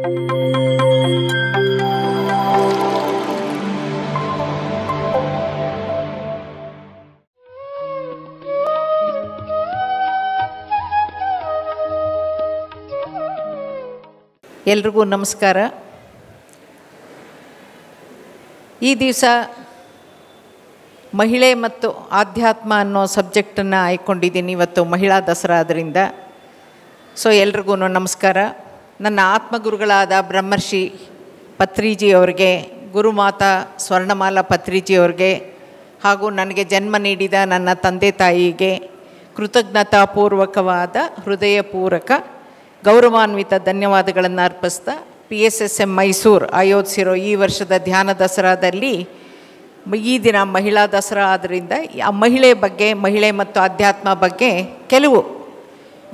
ಎಲ್ರಿಗೂ ನಮಸ್ಕಾರ. ಈ ದಿವಸ ಮಹಿಳೆ ಮತ್ತು ಆಧ್ಯಾತ್ಮ ಅನ್ನೋ ಸಬ್ಜೆಕ್ಟನ್ನು ಆಯ್ಕೊಂಡಿದ್ದೀನಿ. ಇವತ್ತು ಮಹಿಳಾ ದಸರಾ ಆದ್ದರಿಂದ. ಸೊ ಎಲ್ರಿಗೂ ನಮಸ್ಕಾರ. ನನ್ನ ಆತ್ಮಗುರುಗಳಾದ ಬ್ರಹ್ಮರ್ಷಿ ಪತ್ರಿಜಿಯವರಿಗೆ, ಗುರುಮಾತಾ ಸ್ವರ್ಣಮಾಲಾ ಪತ್ರಿಜಿಯವರಿಗೆ ಹಾಗೂ ನನಗೆ ಜನ್ಮ ನೀಡಿದ ನನ್ನ ತಂದೆ ತಾಯಿಗೆ ಕೃತಜ್ಞತಾಪೂರ್ವಕವಾದ ಹೃದಯಪೂರ್ವಕ ಗೌರವಾನ್ವಿತ ಧನ್ಯವಾದಗಳನ್ನು ಅರ್ಪಿಸ್ತಾ, PSSM ಮೈಸೂರು ಆಯೋಜಿಸಿರೋ ಈ ವರ್ಷದ ಧ್ಯಾನ ದಸರಾದಲ್ಲಿ ಈ ದಿನ ಮಹಿಳಾ ದಸರಾ ಆದ್ದರಿಂದ ಆ ಮಹಿಳೆ ಬಗ್ಗೆ, ಮಹಿಳೆ ಮತ್ತು ಆಧ್ಯಾತ್ಮ ಬಗ್ಗೆ ಕೆಲವು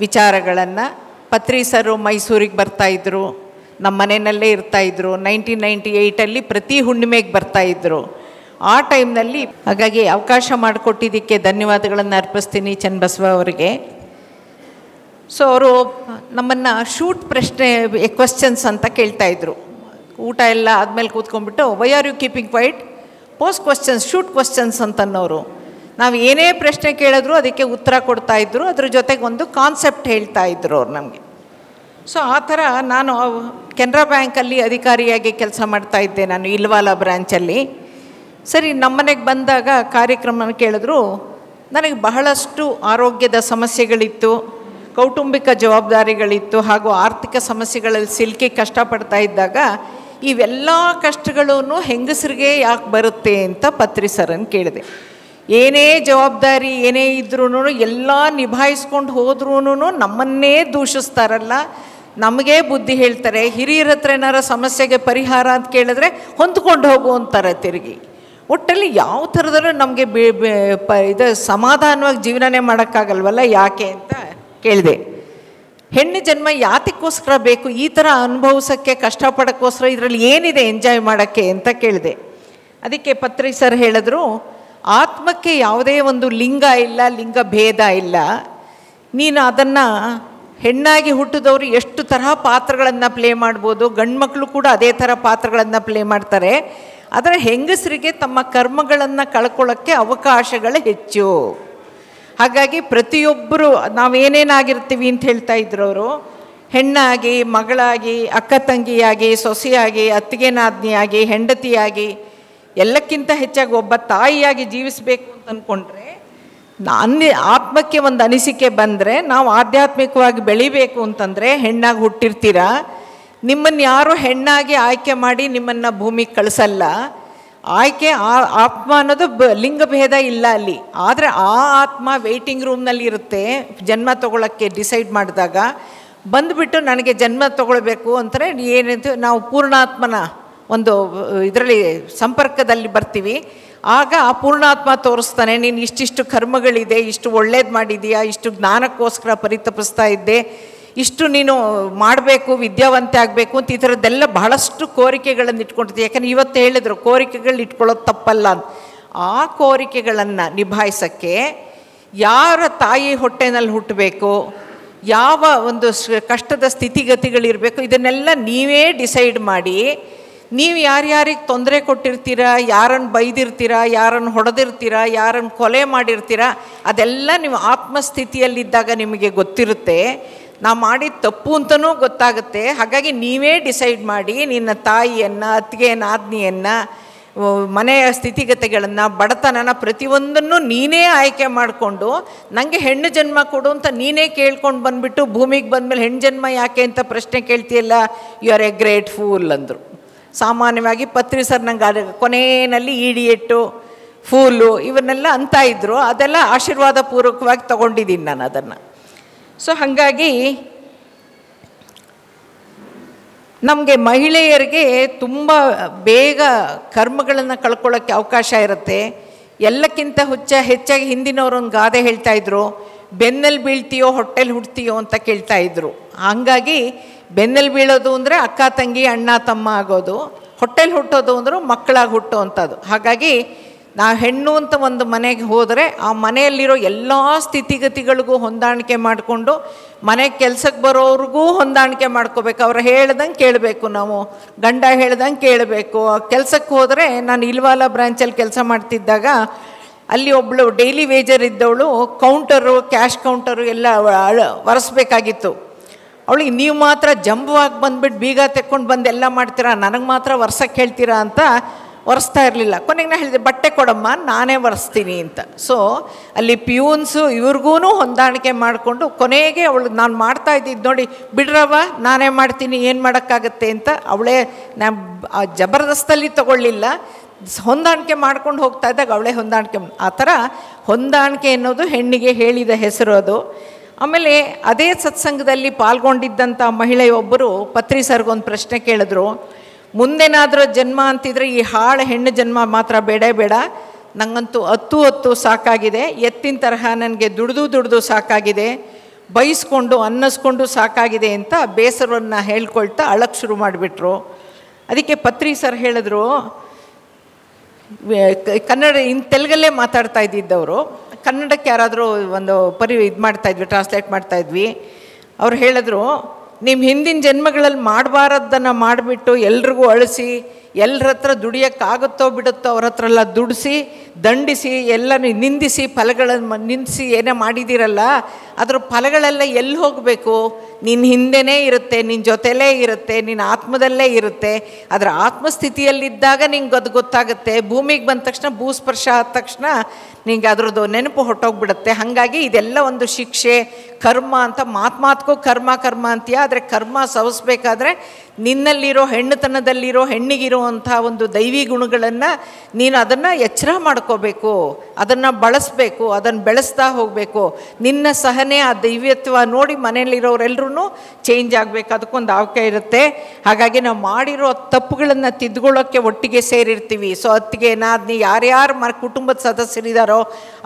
ವಿಚಾರಗಳನ್ನು ಪತ್ರಿಸರು ಮೈಸೂರಿಗೆ ಬರ್ತಾಯಿದ್ರು, ನಮ್ಮ ಮನೆಯಲ್ಲೇ ಇರ್ತಾಯಿದ್ರು. 1998 ಪ್ರತಿ ಹುಣ್ಣಿಮೆಗೆ ಬರ್ತಾಯಿದ್ರು. ಆ ಟೈಮ್ನಲ್ಲಿ ಹಾಗಾಗಿ ಅವಕಾಶ ಮಾಡಿಕೊಟ್ಟಿದ್ದಕ್ಕೆ ಧನ್ಯವಾದಗಳನ್ನು ಅರ್ಪಿಸ್ತೀನಿ ಚನ್ನಬಸವ ಅವರಿಗೆ. ಸೊ ಅವರು ನಮ್ಮನ್ನು ಶೂಟ್ ಪ್ರಶ್ನೆ ಕ್ವಶನ್ಸ್ ಅಂತ ಕೇಳ್ತಾಯಿದ್ರು. ಊಟ ಎಲ್ಲ ಆದಮೇಲೆ ಕೂತ್ಕೊಂಡ್ಬಿಟ್ಟು why are you keeping quiet, post questions, shoot questions ಅಂತನ್ನೋರು. ನಾವು ಏನೇ ಪ್ರಶ್ನೆ ಕೇಳಿದ್ರು ಅದಕ್ಕೆ ಉತ್ತರ ಕೊಡ್ತಾಯಿದ್ರು, ಅದ್ರ ಜೊತೆಗೆ ಒಂದು ಕಾನ್ಸೆಪ್ಟ್ ಹೇಳ್ತಾಯಿದ್ರು ಅವ್ರು ನಮಗೆ. ಸೊ ಆ ಥರ ನಾನು ಕೆನರಾ ಬ್ಯಾಂಕಲ್ಲಿ ಅಧಿಕಾರಿಯಾಗಿ ಕೆಲಸ ಮಾಡ್ತಾಯಿದ್ದೆ ನಾನು, ಇಲ್ವಾಲ ಬ್ರ್ಯಾಂಚಲ್ಲಿ. ಸರಿ, ನಮ್ಮನೆಗೆ ಬಂದಾಗ ಕಾರ್ಯಕ್ರಮ ಕೇಳಿದ್ರು. ನನಗೆ ಬಹಳಷ್ಟು ಆರೋಗ್ಯದ ಸಮಸ್ಯೆಗಳಿತ್ತು, ಕೌಟುಂಬಿಕ ಜವಾಬ್ದಾರಿಗಳಿತ್ತು ಹಾಗೂ ಆರ್ಥಿಕ ಸಮಸ್ಯೆಗಳಲ್ಲಿ ಸಿಲುಕಿ ಕಷ್ಟಪಡ್ತಾ ಇದ್ದಾಗ ಇವೆಲ್ಲ ಕಷ್ಟಗಳೂ ಹೆಂಗಸರಿಗೆ ಯಾಕೆ ಬರುತ್ತೆ ಅಂತ ಪತ್ರಿಸರನ್ನು ಕೇಳಿದೆ. ಏನೇ ಜವಾಬ್ದಾರಿ ಏನೇ ಇದ್ರೂ ಎಲ್ಲ ನಿಭಾಯಿಸ್ಕೊಂಡು ಹೋದ್ರೂ ನಮ್ಮನ್ನೇ ದೂಷಿಸ್ತಾರಲ್ಲ, ನಮಗೇ ಬುದ್ಧಿ ಹೇಳ್ತಾರೆ. ಹಿರಿಯರ ಹತ್ರ ಏನಾರ ಸಮಸ್ಯೆಗೆ ಪರಿಹಾರ ಅಂತ ಕೇಳಿದ್ರೆ ಹೊಂದ್ಕೊಂಡು ಹೋಗು ಅಂತಾರೆ ತಿರುಗಿ. ಒಟ್ಟಲ್ಲಿ ಯಾವ ಥರದಲ್ಲೂ ನಮಗೆ ಇದು ಸಮಾಧಾನವಾಗಿ ಜೀವನನೇ ಮಾಡೋಕ್ಕಾಗಲ್ವಲ್ಲ, ಯಾಕೆ ಅಂತ ಕೇಳಿದೆ. ಹೆಣ್ಣು ಜನ್ಮ ಯಾತಕ್ಕೋಸ್ಕರ ಬೇಕು, ಈ ಥರ ಅನುಭವಿಸೋಕ್ಕೆ, ಕಷ್ಟಪಡೋಕ್ಕೋಸ್ಕರ ಇದರಲ್ಲಿ ಏನಿದೆ ಎಂಜಾಯ್ ಮಾಡೋಕ್ಕೆ ಅಂತ ಕೇಳಿದೆ. ಅದಕ್ಕೆ ಪತ್ರಿಸರ್ ಹೇಳಿದ್ರು, ಆತ್ಮಕ್ಕೆ ಯಾವುದೇ ಒಂದು ಲಿಂಗ ಇಲ್ಲ, ಲಿಂಗ ಭೇದ ಇಲ್ಲ. ನೀನು ಅದನ್ನು ಹೆಣ್ಣಾಗಿ ಹುಟ್ಟಿದವರು ಎಷ್ಟು ತರಹ ಪಾತ್ರಗಳನ್ನು ಪ್ಲೇ ಮಾಡ್ಬೋದು, ಗಂಡು ಮಕ್ಕಳು ಕೂಡ ಅದೇ ಥರ ಪಾತ್ರಗಳನ್ನು ಪ್ಲೇ ಮಾಡ್ತಾರೆ. ಆದರೆ ಹೆಂಗಸರಿಗೆ ತಮ್ಮ ಕರ್ಮಗಳನ್ನು ಕಳ್ಕೊಳ್ಳೋಕ್ಕೆ ಅವಕಾಶಗಳು ಹೆಚ್ಚು. ಹಾಗಾಗಿ ಪ್ರತಿಯೊಬ್ಬರು ನಾವೇನೇನಾಗಿರ್ತೀವಿ ಅಂತ ಹೇಳ್ತಾ ಇದ್ರು ಅವರು. ಹೆಣ್ಣಾಗಿ, ಮಗಳಾಗಿ, ಅಕ್ಕ ತಂಗಿಯಾಗಿ, ಸೊಸೆಯಾಗಿ, ಅತ್ತಿಗೆನಾದ್ನಿಯಾಗಿ, ಹೆಂಡತಿಯಾಗಿ, ಎಲ್ಲಕ್ಕಿಂತ ಹೆಚ್ಚಾಗಿ ಒಬ್ಬ ತಾಯಿಯಾಗಿ ಜೀವಿಸಬೇಕು ಅಂತ ಅಂದ್ಕೊಂಡ್ರೆ, ಆತ್ಮಕ್ಕೆ ಒಂದು ಅನಿಸಿಕೆ ಬಂದರೆ ನಾವು ಆಧ್ಯಾತ್ಮಿಕವಾಗಿ ಬೆಳಿಬೇಕು ಅಂತಂದರೆ ಹೆಣ್ಣಾಗಿ ಹುಟ್ಟಿರ್ತೀರ. ನಿಮ್ಮನ್ನು ಯಾರು ಹೆಣ್ಣಾಗಿ ಆಯ್ಕೆ ಮಾಡಿ ನಿಮ್ಮನ್ನು ಭೂಮಿಗೆ ಕಳಿಸಲ್ಲ. ಆಯ್ಕೆ ಆತ್ಮ ಅನ್ನೋದು ಲಿಂಗಭೇದ ಇಲ್ಲ ಅಲ್ಲಿ. ಆದರೆ ಆ ಆತ್ಮ ವೆಯ್ಟಿಂಗ್ ರೂಮ್ನಲ್ಲಿ ಇರುತ್ತೆ. ಜನ್ಮ ತೊಗೊಳಕ್ಕೆ ಡಿಸೈಡ್ ಮಾಡಿದಾಗ ಬಂದುಬಿಟ್ಟು ನನಗೆ ಜನ್ಮ ತೊಗೊಳ್ಬೇಕು ಅಂತಾರೆ. ಏನಿತ್ತು, ನಾವು ಪೂರ್ಣಾತ್ಮನ ಒಂದು ಇದರಲ್ಲಿ ಸಂಪರ್ಕದಲ್ಲಿ ಬರ್ತೀವಿ. ಆಗ ಆ ಪೂರ್ಣಾತ್ಮ ತೋರಿಸ್ತಾನೆ, ನೀನು ಇಷ್ಟಿಷ್ಟು ಕರ್ಮಗಳಿದೆ, ಇಷ್ಟು ಒಳ್ಳೇದು ಮಾಡಿದೀಯಾ, ಇಷ್ಟು ಜ್ಞಾನಕ್ಕೋಸ್ಕರ ಪರಿತಪಿಸ್ತಾ ಇದ್ದೆ, ಇಷ್ಟು ನೀನು ಮಾಡಬೇಕು, ವಿದ್ಯಾವಂತೆ ಆಗಬೇಕು ಅಂತ ಈ ಥರದ್ದೆಲ್ಲ ಬಹಳಷ್ಟು ಕೋರಿಕೆಗಳನ್ನು ಇಟ್ಕೊಂಡಿದ್ದೆ. ಯಾಕಂದರೆ ಇವತ್ತು ಹೇಳಿದ್ರು ಕೋರಿಕೆಗಳು ಇಟ್ಕೊಳ್ಳೋದು ತಪ್ಪಲ್ಲ ಅಂತ. ಆ ಕೋರಿಕೆಗಳನ್ನು ನಿಭಾಯಿಸೋಕ್ಕೆ ಯಾರ ತಾಯಿ ಹೊಟ್ಟೆನಲ್ಲಿ ಹುಟ್ಟಬೇಕು, ಯಾವ ಒಂದು ಕಷ್ಟದ ಸ್ಥಿತಿಗತಿಗಳಿರಬೇಕು, ಇದನ್ನೆಲ್ಲ ನೀವೇ ಡಿಸೈಡ್ ಮಾಡಿ, ನೀವು ಯಾರ್ಯಾರಿಗೆ ತೊಂದರೆ ಕೊಟ್ಟಿರ್ತೀರ, ಯಾರನ್ನು ಬೈದಿರ್ತೀರ, ಯಾರನ್ನು ಹೊಡೆದಿರ್ತೀರ, ಯಾರನ್ನು ಕೊಲೆ ಮಾಡಿರ್ತೀರ, ಅದೆಲ್ಲ ನೀವು ಆತ್ಮಸ್ಥಿತಿಯಲ್ಲಿದ್ದಾಗ ನಿಮಗೆ ಗೊತ್ತಿರುತ್ತೆ. ನಾ ಮಾಡಿದ ತಪ್ಪು ಅಂತಲೂ ಗೊತ್ತಾಗುತ್ತೆ. ಹಾಗಾಗಿ ನೀವೇ ಡಿಸೈಡ್ ಮಾಡಿ ನಿನ್ನ ತಾಯಿಯನ್ನು, ಅತ್ತಿಗೆ ನಾದ್ನಿಯನ್ನು, ಮನೆಯ ಸ್ಥಿತಿಗತಿಗಳನ್ನು, ಬಡತನನ ಪ್ರತಿಯೊಂದನ್ನು ನೀನೇ ಆಯ್ಕೆ ಮಾಡಿಕೊಂಡು ನನಗೆ ಹೆಣ್ಣು ಜನ್ಮ ಕೊಡು ಅಂತ ನೀನೇ ಕೇಳ್ಕೊಂಡು ಬಂದುಬಿಟ್ಟು ಭೂಮಿಗೆ ಬಂದಮೇಲೆ ಹೆಣ್ಣು ಜನ್ಮ ಯಾಕೆ ಅಂತ ಪ್ರಶ್ನೆ ಕೇಳ್ತೀಯಲ್ಲ, you are a great fool ಅಂದರು. ಸಾಮಾನ್ಯವಾಗಿ ಪತ್ರಿಸರ್ ನಂಗೆ ಕೊನೆಯಲ್ಲಿ ಈಡಿಯಟ್ಟು, ಫೂಲು ಇವನ್ನೆಲ್ಲ ಅಂತ ಇದ್ದರು. ಅದೆಲ್ಲ ಆಶೀರ್ವಾದ ಪೂರ್ವಕವಾಗಿ ತೊಗೊಂಡಿದ್ದೀನಿ ನಾನು ಅದನ್ನು. ಸೊ ಹಾಗಾಗಿ ನಮಗೆ ಮಹಿಳೆಯರಿಗೆ ತುಂಬ ಬೇಗ ಕರ್ಮಗಳನ್ನು ಕಳ್ಕೊಳ್ಳೋಕ್ಕೆ ಅವಕಾಶ ಇರುತ್ತೆ. ಎಲ್ಲಕ್ಕಿಂತ ಹೆಚ್ಚಾಗಿ ಹಿಂದಿನವರೊಂದು ಗಾದೆ ಹೇಳ್ತಾಯಿದ್ರು, ಬೆನ್ನಲ್ಲಿ ಬೀಳ್ತೀಯೋ ಹೊಟ್ಟೆಲಿ ಹುಡ್ತೀಯೋ ಅಂತ ಕೇಳ್ತಾಯಿದ್ರು. ಹಾಗಾಗಿ ಬೆನ್ನಲ್ಲಿ ಬೀಳೋದು ಅಂದರೆ ಅಕ್ಕ ತಂಗಿ ಅಣ್ಣ ತಮ್ಮ ಆಗೋದು, ಹೊಟ್ಟೆಲಿ ಹುಟ್ಟೋದು ಅಂದರೂ ಮಕ್ಕಳಾಗಿ ಹುಟ್ಟೋ ಅಂಥದ್ದು. ಹಾಗಾಗಿ ನಾವು ಹೆಣ್ಣು ಅಂತ ಒಂದು ಮನೆಗೆ ಹೋದರೆ ಆ ಮನೆಯಲ್ಲಿರೋ ಎಲ್ಲ ಸ್ಥಿತಿಗತಿಗಳಿಗೂ ಹೊಂದಾಣಿಕೆ ಮಾಡಿಕೊಂಡು ಮನೆಗೆ ಕೆಲ್ಸಕ್ಕೆ ಬರೋವ್ರಿಗೂ ಹೊಂದಾಣಿಕೆ ಮಾಡ್ಕೋಬೇಕು. ಅವ್ರು ಹೇಳ್ದಂಗೆ ಕೇಳಬೇಕು, ನಾವು ಗಂಡ ಹೇಳ್ದಂಗೆ ಕೇಳಬೇಕು. ಕೆಲ್ಸಕ್ಕೆ ಹೋದರೆ ನಾನು ಇಲ್ವಾಲ ಬ್ರಾಂಚಲ್ಲಿ ಕೆಲಸ ಮಾಡ್ತಿದ್ದಾಗ ಅಲ್ಲಿ ಒಬ್ಬಳು ಡೈಲಿ ವೇಜರ್ ಇದ್ದವಳು ಕೌಂಟರು, ಕ್ಯಾಶ್ ಕೌಂಟರು ಎಲ್ಲ ಒರೆಸ್ಬೇಕಾಗಿತ್ತು. ಅವಳಿಗೆ ನೀವು ಮಾತ್ರ ಜಂಬುವಾಗಿ ಬಂದುಬಿಟ್ಟು ಬೀಗ ತೆಕ್ಕೊಂಡು ಬಂದು ಎಲ್ಲ ಮಾಡ್ತೀರಾ, ನನಗೆ ಮಾತ್ರ ಒರ್ಸಕ್ಕೆ ಹೇಳ್ತೀರಾ ಅಂತ ಒರೆಸ್ತಾ ಇರಲಿಲ್ಲ. ಕೊನೆಗೆ ನಾನು ಹೇಳಿದೆ, ಬಟ್ಟೆ ಕೊಡಮ್ಮ ನಾನೇ ಒರೆಸ್ತೀನಿ ಅಂತ. ಸೊ ಅಲ್ಲಿ ಪ್ಯೂನ್ಸು ಇವ್ರಿಗೂ ಹೊಂದಾಣಿಕೆ ಮಾಡಿಕೊಂಡು ಕೊನೆಗೆ ಅವಳು ನಾನು ಮಾಡ್ತಾ ಇದ್ದಿದ್ದು ನೋಡಿ, ಬಿಡ್ರವ ನಾನೇ ಮಾಡ್ತೀನಿ, ಏನು ಮಾಡೋಕ್ಕಾಗತ್ತೆ ಅಂತ ಅವಳೇ ನಾನು ಜಬರ್ದಸ್ತಲ್ಲಿ ತಗೊಳ್ಳಿಲ್ಲ, ಹೊಂದಾಣಿಕೆ ಮಾಡ್ಕೊಂಡು ಹೋಗ್ತಾ ಇದ್ದಾಗ ಅವಳೇ ಹೊಂದಾಣಿಕೆ. ಆ ಥರ ಹೊಂದಾಣಿಕೆ ಅನ್ನೋದು ಹೆಣ್ಣಿಗೆ ಹೇಳಿದ ಹೆಸರು ಅದು. ಆಮೇಲೆ ಅದೇ ಸತ್ಸಂಗದಲ್ಲಿ ಪಾಲ್ಗೊಂಡಿದ್ದಂಥ ಮಹಿಳೆಯೊಬ್ಬರು ಪತ್ರಿ ಸರ್ಗೊಂದು ಪ್ರಶ್ನೆ ಕೇಳಿದ್ರು, ಮುಂದೇನಾದರೂ ಜನ್ಮ ಅಂತಿದ್ರೆ ಈ ಹಾಳು ಹೆಣ್ಣು ಜನ್ಮ ಮಾತ್ರ ಬೇಡ, ನನಗಂತೂ ಹತ್ತು ಸಾಕಾಗಿದೆ, ಎತ್ತಿನ ತರಹ ನನಗೆ ದುಡ್ದು ಸಾಕಾಗಿದೆ, ಬೈಸ್ಕೊಂಡು ಅನ್ನಿಸ್ಕೊಂಡು ಸಾಕಾಗಿದೆ ಅಂತ ಬೇಸರವನ್ನು ಹೇಳ್ಕೊಳ್ತಾ ಅಳಕ್ಕೆ ಶುರು ಮಾಡಿಬಿಟ್ರು. ಅದಕ್ಕೆ ಪತ್ರಿ ಸರ್ ಹೇಳಿದ್ರು, ಕನ್ನಡ ತೆಲುಗಲ್ಲೇ ಮಾತಾಡ್ತಾ ಇದ್ದಿದ್ದವರು, ಕನ್ನಡಕ್ಕೆ ಯಾರಾದರೂ ಒಂದು ಮಾಡ್ತಾಯಿದ್ವಿ, ಟ್ರಾನ್ಸ್ಲೇಟ್ ಮಾಡ್ತಾಯಿದ್ವಿ. ಅವ್ರು ಹೇಳಿದ್ರು, ನಿಮ್ಮ ಹಿಂದಿನ ಜನ್ಮಗಳಲ್ಲಿ ಮಾಡಬಾರದ್ದನ್ನು ಮಾಡಿಬಿಟ್ಟು ಎಲ್ರಿಗೂ ಅಳಿಸಿ, ಎಲ್ಲರ ಹತ್ರ ದುಡಿಯೋಕ್ಕಾಗುತ್ತೋ ಬಿಡುತ್ತೋ ಅವ್ರ ಹತ್ರ ಎಲ್ಲ ದುಡಿಸಿ ದಂಡಿಸಿ ಎಲ್ಲ ನಿಂದಿಸಿ ಫಲಗಳನ್ನು ನಿಂದಿಸಿ ಏನೇ ಮಾಡಿದ್ದೀರಲ್ಲ, ಅದರ ಫಲಗಳೆಲ್ಲ ಎಲ್ಲಿ ಹೋಗಬೇಕು? ನಿನ್ನ ಹಿಂದೆನೇ ಇರುತ್ತೆ, ನಿನ್ನ ಜೊತೆಲೇ ಇರುತ್ತೆ, ನಿನ್ನ ಆತ್ಮದಲ್ಲೇ ಇರುತ್ತೆ. ಅದರ ಆತ್ಮಸ್ಥಿತಿಯಲ್ಲಿದ್ದಾಗ ನಿಂಗೆ ಅದು ಗೊತ್ತಾಗುತ್ತೆ. ಭೂಮಿಗೆ ಬಂದ ತಕ್ಷಣ ಭೂಸ್ಪರ್ಶ ಆದ ತಕ್ಷಣ ನಿಂಗೆ ಅದರದ್ದು ನೆನಪು ಹೊಟ್ಟೋಗ್ಬಿಡುತ್ತೆ. ಹಾಗಾಗಿ ಇದೆಲ್ಲ ಒಂದು ಶಿಕ್ಷೆ, ಕರ್ಮ ಅಂತ ಮಾತ್ಗೂ ಕರ್ಮ ಅಂತೀಯ. ಆದರೆ ಕರ್ಮ ಸವಿಸ್ಬೇಕಾದ್ರೆ ನಿನ್ನಲ್ಲಿರೋ ಹೆಣ್ಣುತನದಲ್ಲಿರೋ ಹೆಣ್ಣಿಗಿರುವಂಥ ಒಂದು ದೈವಿ ಗುಣಗಳನ್ನು ನೀನು ಅದನ್ನು ಎಚ್ಚರ ಮಾಡ್ಕೋಬೇಕು, ಅದನ್ನು ಬಳಸಬೇಕು, ಅದನ್ನು ಬೆಳೆಸ್ತಾ ಹೋಗಬೇಕು. ನಿನ್ನ ಸಹನೆ ಆ ದೈವ್ಯತ್ವ ನೋಡಿ ಮನೆಯಲ್ಲಿರೋರೆಲ್ಲರೂ ಚೇಂಜ್ ಆಗಬೇಕು. ಅದಕ್ಕೊಂದು ಅವಕಾಶ ಇರುತ್ತೆ. ಹಾಗಾಗಿ ನಾವು ಮಾಡಿರೋ ತಪ್ಪುಗಳನ್ನು ತಿದ್ಕೊಳ್ಳೋಕ್ಕೆ ಒಟ್ಟಿಗೆ ಸೇರಿರ್ತೀವಿ. ಸೊ ಅತ್ತಿಗೆ ನಾದ್ನಿ ಯಾರ್ಯಾರು ಕುಟುಂಬದ ಸದಸ್ಯರಿದ್ದಾರೋ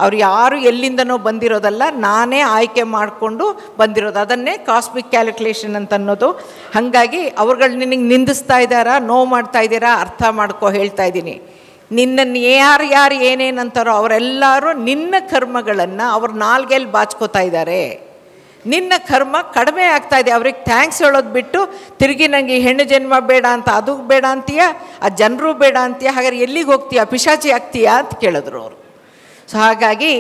ಅವ್ರು ಯಾರು ಎಲ್ಲಿಂದನೋ ಬಂದಿರೋದಲ್ಲ, ನಾನೇ ಆಯ್ಕೆ ಮಾಡಿಕೊಂಡು ಬಂದಿರೋದು. ಅದನ್ನೇ ಕಾಸ್ಮಿಕ್ ಕ್ಯಾಲ್ಕುಲೇಷನ್ ಅಂತ ಅನ್ನೋದು. ಹಾಗಾಗಿ ಅವ್ರುಗಳು ನಿನಗೆ ನಿಂದಿಸ್ತಾ ಇದ್ದಾರಾ, ನೋವು ಮಾಡ್ತಾ ಇದ್ದೀರಾ, ಅರ್ಥ ಮಾಡ್ಕೊ ಹೇಳ್ತಾ ಇದ್ದೀನಿ. ನಿನ್ನನ್ನು ಯಾರು ಏನೇನಂತಾರೋ ಅವರೆಲ್ಲರೂ ನಿನ್ನ ಕರ್ಮಗಳನ್ನು ಅವ್ರ ನಾಲ್ಗೆಲ್ಲಿ ಬಾಚ್ಕೋತಾ ಇದ್ದಾರೆ. ನಿನ್ನ ಕರ್ಮ ಕಡಿಮೆ ಆಗ್ತಾ ಇದೆ. ಅವ್ರಿಗೆ ಥ್ಯಾಂಕ್ಸ್ ಹೇಳೋದು ಬಿಟ್ಟು ತಿರುಗಿ ನನಗೆ ಹೆಣ್ಣು ಜನ್ಮ ಬೇಡ ಅಂತ, ಅದು ಬೇಡ ಅಂತೀಯ, ಆ ಜನರು ಬೇಡ ಅಂತೀಯ, ಹಾಗಾದ್ರೆ ಎಲ್ಲಿಗೆ ಹೋಗ್ತೀಯ, ಪಿಶಾಚಿ ಆಗ್ತೀಯಾ ಅಂತ ಕೇಳಿದ್ರು ಅವರು. ಸೊ ಹಾಗಾಗಿ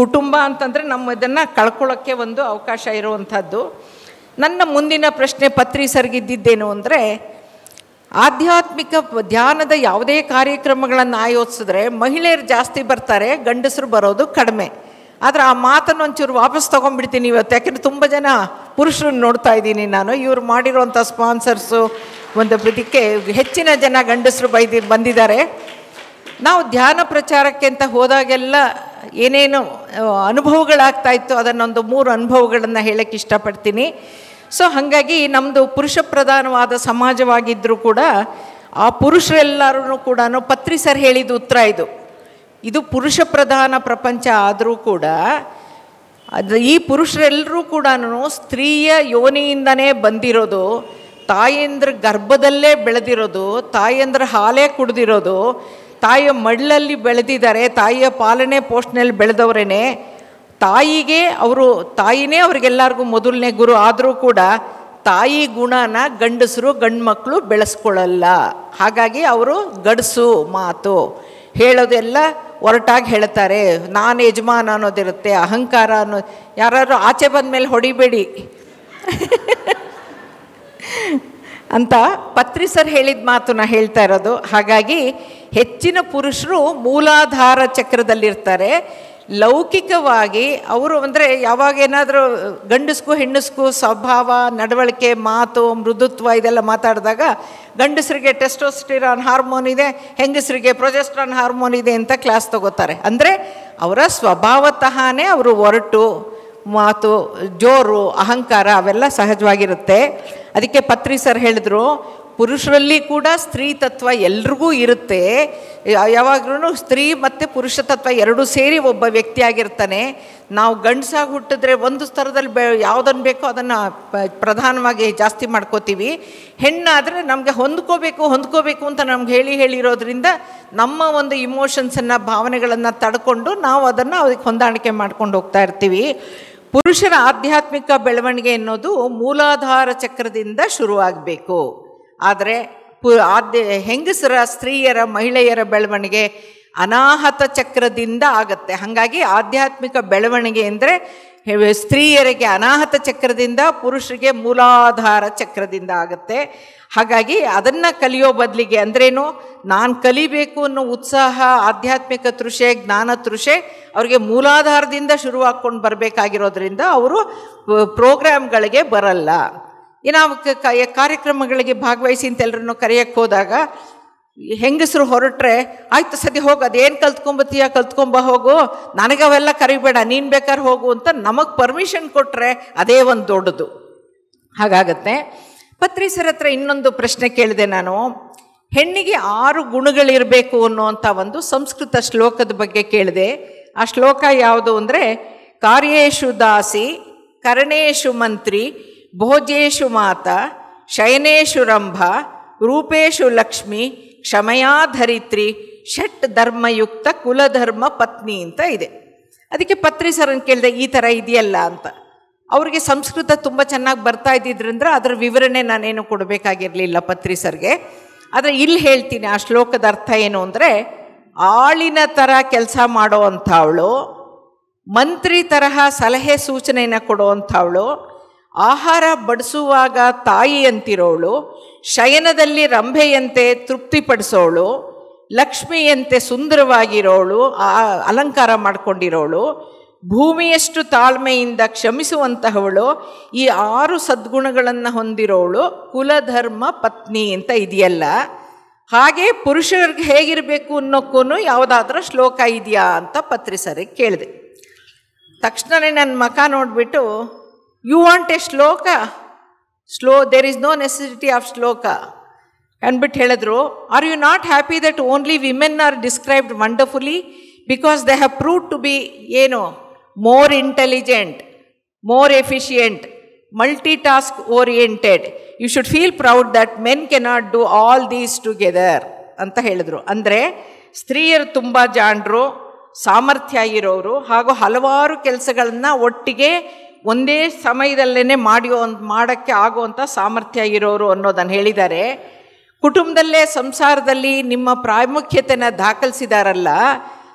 ಕುಟುಂಬ ಅಂತಂದರೆ ನಮ್ಮ ಇದನ್ನು ಕಳ್ಕೊಳ್ಳೋಕ್ಕೆ ಒಂದು ಅವಕಾಶ ಇರುವಂಥದ್ದು. ನನ್ನ ಮುಂದಿನ ಪ್ರಶ್ನೆ ಪತ್ರಿ ಸರ್ಗಿದ್ದೇನು ಅಂದರೆ, ಆಧ್ಯಾತ್ಮಿಕ ಧ್ಯಾನದ ಯಾವುದೇ ಕಾರ್ಯಕ್ರಮಗಳನ್ನು ಆಯೋಜಿಸಿದ್ರೆ ಮಹಿಳೆಯರು ಜಾಸ್ತಿ ಬರ್ತಾರೆ, ಗಂಡಸರು ಬರೋದು ಕಡಿಮೆ. ಆದರೆ ಆ ಮಾತನ್ನು ಒಂಚೂರು ವಾಪಸ್ ತೊಗೊಂಡ್ಬಿಡ್ತೀನಿ ಇವತ್ತು. ಯಾಕೆಂದರೆ ತುಂಬ ಜನ ಪುರುಷರನ್ನು ನೋಡ್ತಾ ಇದ್ದೀನಿ ನಾನು. ಇವರು ಮಾಡಿರೋಂಥ ಸ್ಪಾನ್ಸರ್ಸು ಒಂದು ಇದಕ್ಕೆ ಹೆಚ್ಚಿನ ಜನ ಗಂಡಸರು ಬಂದಿದ್ದಾರೆ. ನಾವು ಧ್ಯಾನ ಪ್ರಚಾರಕ್ಕೆ ಅಂತ ಹೋದಾಗೆಲ್ಲ ಏನೇನು ಅನುಭವಗಳಾಗ್ತಾಯಿತ್ತು ಅದನ್ನೊಂದು 3 ಅನುಭವಗಳನ್ನು ಹೇಳೋಕ್ಕೆ ಇಷ್ಟಪಡ್ತೀನಿ. ಸೊ ಹಾಗಾಗಿ ನಮ್ಮದು ಪುರುಷ ಪ್ರಧಾನವಾದ ಸಮಾಜವಾಗಿದ್ದರೂ ಕೂಡ ಆ ಪುರುಷರೆಲ್ಲರೂ ಕೂಡ ಪತ್ರಿ ಸರ್ ಹೇಳಿದ ಉತ್ತರ ಇದು ಪುರುಷ ಪ್ರಧಾನ ಪ್ರಪಂಚ ಆದರೂ ಕೂಡ ಈ ಪುರುಷರೆಲ್ಲರೂ ಕೂಡ ಸ್ತ್ರೀಯ ಯೋನಿಯಿಂದನೇ ಬಂದಿರೋದು, ತಾಯಂದ್ರ ಗರ್ಭದಲ್ಲೇ ಬೆಳೆದಿರೋದು, ತಾಯಂದ್ರ ಹಾಲೇ ಕುಡಿದಿರೋದು, ತಾಯಿಯ ಮಡ್ಲಲ್ಲಿ ಬೆಳೆದಿದ್ದಾರೆ, ತಾಯಿಯ ಪಾಲನೆ ಪೋಷಣೆಯಲ್ಲಿ ಬೆಳೆದವರೇನೆ. ತಾಯಿನೇ ಅವ್ರಿಗೆಲ್ಲರಿಗೂ ಮೊದಲನೇ ಗುರು. ಆದರೂ ಕೂಡ ತಾಯಿ ಗುಣನ ಗಂಡಸರು ಗಂಡು ಮಕ್ಕಳು ಬೆಳೆಸ್ಕೊಳ್ಳಲ್ಲ. ಹಾಗಾಗಿ ಅವರು ಗಡಸು ಮಾತು ಹೇಳೋದೆಲ್ಲ ಹೊರಟಾಗಿ ಹೇಳ್ತಾರೆ. ನಾನು ಯಜಮಾನ ಅನ್ನೋದಿರುತ್ತೆ, ಅಹಂಕಾರ ಯಾರು ಆಚೆ ಬಂದ ಮೇಲೆ ಹೊಡಿಬೇಡಿ ಅಂತ ಪತ್ರಿ ಸರ್ ಹೇಳಿದ ಮಾತು ನಾ ಹೇಳ್ತಾ ಇರೋದು. ಹಾಗಾಗಿ ಹೆಚ್ಚಿನ ಪುರುಷರು ಮೂಲಾಧಾರ ಚಕ್ರದಲ್ಲಿರ್ತಾರೆ. ಲೌಕಿಕವಾಗಿ ಅವರು ಅಂದರೆ ಯಾವಾಗ ಏನಾದರೂ ಗಂಡಸ್ಗೂ ಹೆಣ್ಣಸ್ಗೂ ಸ್ವಭಾವ, ನಡವಳಿಕೆ, ಮಾತು, ಮೃದುತ್ವ ಇದೆಲ್ಲ ಮಾತಾಡಿದಾಗ ಗಂಡಸರಿಗೆ ಟೆಸ್ಟೋಸ್ಟಿರಾನ್ ಹಾರ್ಮೋನ್ ಇದೆ, ಹೆಂಗಸರಿಗೆ ಪ್ರೊಜೆಸ್ಟ್ರಾನ್ ಹಾರ್ಮೋನ್ ಇದೆ ಅಂತ ಕ್ಲಾಸ್ ತಗೋತಾರೆ. ಅಂದರೆ ಅವರ ಸ್ವಭಾವತಃನೇ ಅವರು ಒರಟು, ಮಾತು, ಜೋರು, ಅಹಂಕಾರ ಅವೆಲ್ಲ ಸಹಜವಾಗಿರುತ್ತೆ. ಅದಕ್ಕೆ ಪತ್ರಿ ಸರ್ ಹೇಳಿದ್ರು, ಪುರುಷರಲ್ಲಿ ಕೂಡ ಸ್ತ್ರೀ ತತ್ವ ಎಲ್ರಿಗೂ ಇರುತ್ತೆ. ಯಾವಾಗ್ಲೂ ಸ್ತ್ರೀ ಮತ್ತು ಪುರುಷ ತತ್ವ ಎರಡೂ ಸೇರಿ ಒಬ್ಬ ವ್ಯಕ್ತಿಯಾಗಿರ್ತಾನೆ. ನಾವು ಗಂಡಸಾಗಿ ಹುಟ್ಟಿದ್ರೆ ಒಂದು ಸ್ತರದಲ್ಲಿ ಯಾವುದನ್ನು ಬೇಕೋ ಅದನ್ನು ಪ್ರಧಾನವಾಗಿ ಜಾಸ್ತಿ ಮಾಡ್ಕೋತೀವಿ. ಹೆಣ್ಣಾದರೆ ನಮಗೆ ಹೊಂದ್ಕೋಬೇಕು ಅಂತ ನಮ್ಗೆ ಹೇಳಿರೋದ್ರಿಂದ ನಮ್ಮ ಒಂದು ಇಮೋಷನ್ಸನ್ನು, ಭಾವನೆಗಳನ್ನು ತಡ್ಕೊಂಡು ನಾವು ಅದನ್ನು ಅದಕ್ಕೆ ಹೊಂದಾಣಿಕೆ ಮಾಡ್ಕೊಂಡು ಹೋಗ್ತಾ ಇರ್ತೀವಿ. ಪುರುಷರ ಆಧ್ಯಾತ್ಮಿಕ ಬೆಳವಣಿಗೆ ಅನ್ನೋದು ಮೂಲಾಧಾರ ಚಕ್ರದಿಂದ ಶುರುವಾಗಬೇಕು. ಆದರೆ ಹೆಂಗಸರ, ಸ್ತ್ರೀಯರ, ಮಹಿಳೆಯರ ಬೆಳವಣಿಗೆ ಅನಾಹತ ಚಕ್ರದಿಂದ ಆಗತ್ತೆ. ಹಾಗಾಗಿ ಆಧ್ಯಾತ್ಮಿಕ ಬೆಳವಣಿಗೆ ಅಂದರೆ ಸ್ತ್ರೀಯರಿಗೆ ಅನಾಹತ ಚಕ್ರದಿಂದ, ಪುರುಷರಿಗೆ ಮೂಲಾಧಾರ ಚಕ್ರದಿಂದ ಆಗುತ್ತೆ. ಹಾಗಾಗಿ ಅದನ್ನು ಕಲಿಯೋ ಬದಲಿಗೆ ಅಂದ್ರೇನು, ನಾನು ಕಲಿಬೇಕು ಅನ್ನೋ ಉತ್ಸಾಹ, ಆಧ್ಯಾತ್ಮಿಕ ತೃಷೆ, ಜ್ಞಾನ ತೃಷೆ ಅವ್ರಿಗೆ ಮೂಲಾಧಾರದಿಂದ ಶುರುವಾಗ್ಕೊಂಡು ಬರಬೇಕಾಗಿರೋದ್ರಿಂದ ಅವರು ಪ್ರೋಗ್ರಾಮ್ಗಳಿಗೆ ಬರಲ್ಲ. ನಾವು ಕಾರ್ಯಕ್ರಮಗಳಿಗೆ ಭಾಗವಹಿಸಿ ಅಂತ ಎಲ್ಲರನ್ನು ಕರೆಯೋಕ್ಕೆ ಹೋದಾಗ ಹೆಂಗಸರು ಹೊರಟ್ರೆ, ಆಯ್ತು ಸದ್ಯ ಹೋಗು, ಅದೇನು ಕಲ್ತ್ಕೊಂಬ ಹೋಗು, ನನಗೆ ಅವೆಲ್ಲ ಕರಿಬೇಡ, ನೀನು ಬೇಕಾದ್ರೆ ಹೋಗು ಅಂತ ನಮಗೆ ಪರ್ಮಿಷನ್ ಕೊಟ್ಟರೆ ಅದೇ ಒಂದು ದೊಡ್ಡದು. ಹಾಗಾಗತ್ತೆ. ಪತ್ರಿ ಸರ್ ಹತ್ರ ಇನ್ನೊಂದು ಪ್ರಶ್ನೆ ಕೇಳಿದೆ ನಾನು. ಹೆಣ್ಣಿಗೆ 6 ಗುಣಗಳಿರಬೇಕು ಅನ್ನುವಂಥ ಒಂದು ಸಂಸ್ಕೃತ ಶ್ಲೋಕದ ಬಗ್ಗೆ ಕೇಳಿದೆ. ಆ ಶ್ಲೋಕ ಯಾವುದು ಅಂದರೆ, ಕಾರ್ಯೇಷು ದಾಸಿ, ಕರಣೇಶು ಮಂತ್ರಿ, ಭೋಜೇಶು ಮಾತಾ, ಶಯನೇಶು ರಂಭ, ರೂಪೇಶು ಲಕ್ಷ್ಮಿ, ಕ್ಷಮಯಾ ಧರಿತ್ರಿ, ಷಟ್ ಧರ್ಮಯುಕ್ತ ಕುಲಧರ್ಮ ಪತ್ನಿ ಅಂತ ಇದೆ. ಅದಕ್ಕೆ ಪತ್ರಿ ಸರನ್ನು ಕೇಳಿದೆ, ಈ ಥರ ಇದೆಯಲ್ಲ ಅಂತ. ಅವ್ರಿಗೆ ಸಂಸ್ಕೃತ ತುಂಬ ಚೆನ್ನಾಗಿ ಬರ್ತಾ ಇದ್ದಿದ್ರಿಂದ ಅದರ ವಿವರಣೆ ನಾನೇನು ಕೊಡಬೇಕಾಗಿರಲಿಲ್ಲ ಪತ್ರಿ ಸರ್ಗೆ. ಆದರೆ ಇಲ್ಲಿ ಹೇಳ್ತೀನಿ ಆ ಶ್ಲೋಕದ ಅರ್ಥ ಏನು ಅಂದರೆ, ಆಳಿನ ಥರ ಕೆಲಸ ಮಾಡೋ ಅಂಥವಳು, ಮಂತ್ರಿ ತರಹ ಸಲಹೆ ಸೂಚನೆಯನ್ನು ಕೊಡೋ ಅಂಥವಳು, ಆಹಾರ ಬಡಿಸುವಾಗ ತಾಯಿ ಅಂತಿರೋಳು, ಶಯನದಲ್ಲಿ ರಂಭೆಯಂತೆ ತೃಪ್ತಿಪಡಿಸೋಳು, ಲಕ್ಷ್ಮಿಯಂತೆ ಸುಂದರವಾಗಿರೋಳು, ಅಲಂಕಾರ ಮಾಡಿಕೊಂಡಿರೋಳು, ಭೂಮಿಯಷ್ಟು ತಾಳ್ಮೆಯಿಂದ ಕ್ಷಮಿಸುವಂತಹವಳು, ಈ 6 ಸದ್ಗುಣಗಳನ್ನು ಹೊಂದಿರೋಳು ಕುಲಧರ್ಮ ಪತ್ನಿ ಅಂತ ಇದೆಯಲ್ಲ. ಹಾಗೆ ಪುರುಷರಿಗೆ ಹೇಗಿರಬೇಕು ಅನ್ನೋಕ್ಕೂ ಯಾವುದಾದ್ರೂ ಶ್ಲೋಕ ಇದೆಯಾ ಅಂತ ಪತ್ರಿ ಸರಿಗೆ ಕೇಳಿದೆ. ತಕ್ಷಣವೇ ನನ್ನ ಮಖ ನೋಡಿಬಿಟ್ಟು, you want a shloka? There is no necessity of shloka ಅಂದ್ಬಿಟ್ಟು ಹೇಳಿದ್ರು. Are you not happy that only women are described wonderfully because they have proved to be more intelligent, more efficient, multi task oriented. You should feel proud that men cannot do all these together ಅಂತ ಹೇಳಿದ್ರು. ಅಂದರೆ ಸ್ತ್ರೀಯರು ತುಂಬ ಜಾಣರು, ಸಾಮರ್ಥ್ಯ ಇರೋರು, ಹಾಗೂ ಹಲವಾರು ಕೆಲಸಗಳನ್ನು ಒಟ್ಟಿಗೆ ಒಂದೇ ಸಮಯದಲ್ಲೇ ಮಾಡೋಕ್ಕೆ ಆಗುವಂಥ ಸಾಮರ್ಥ್ಯ ಇರೋರು ಅನ್ನೋದನ್ನು ಹೇಳಿದ್ದಾರೆ. ಕುಟುಂಬದಲ್ಲೇ, ಸಂಸಾರದಲ್ಲಿ ನಿಮ್ಮ ಪ್ರಾಮುಖ್ಯತೆನ ದಾಖಲಿಸಿದಾರಲ್ಲ,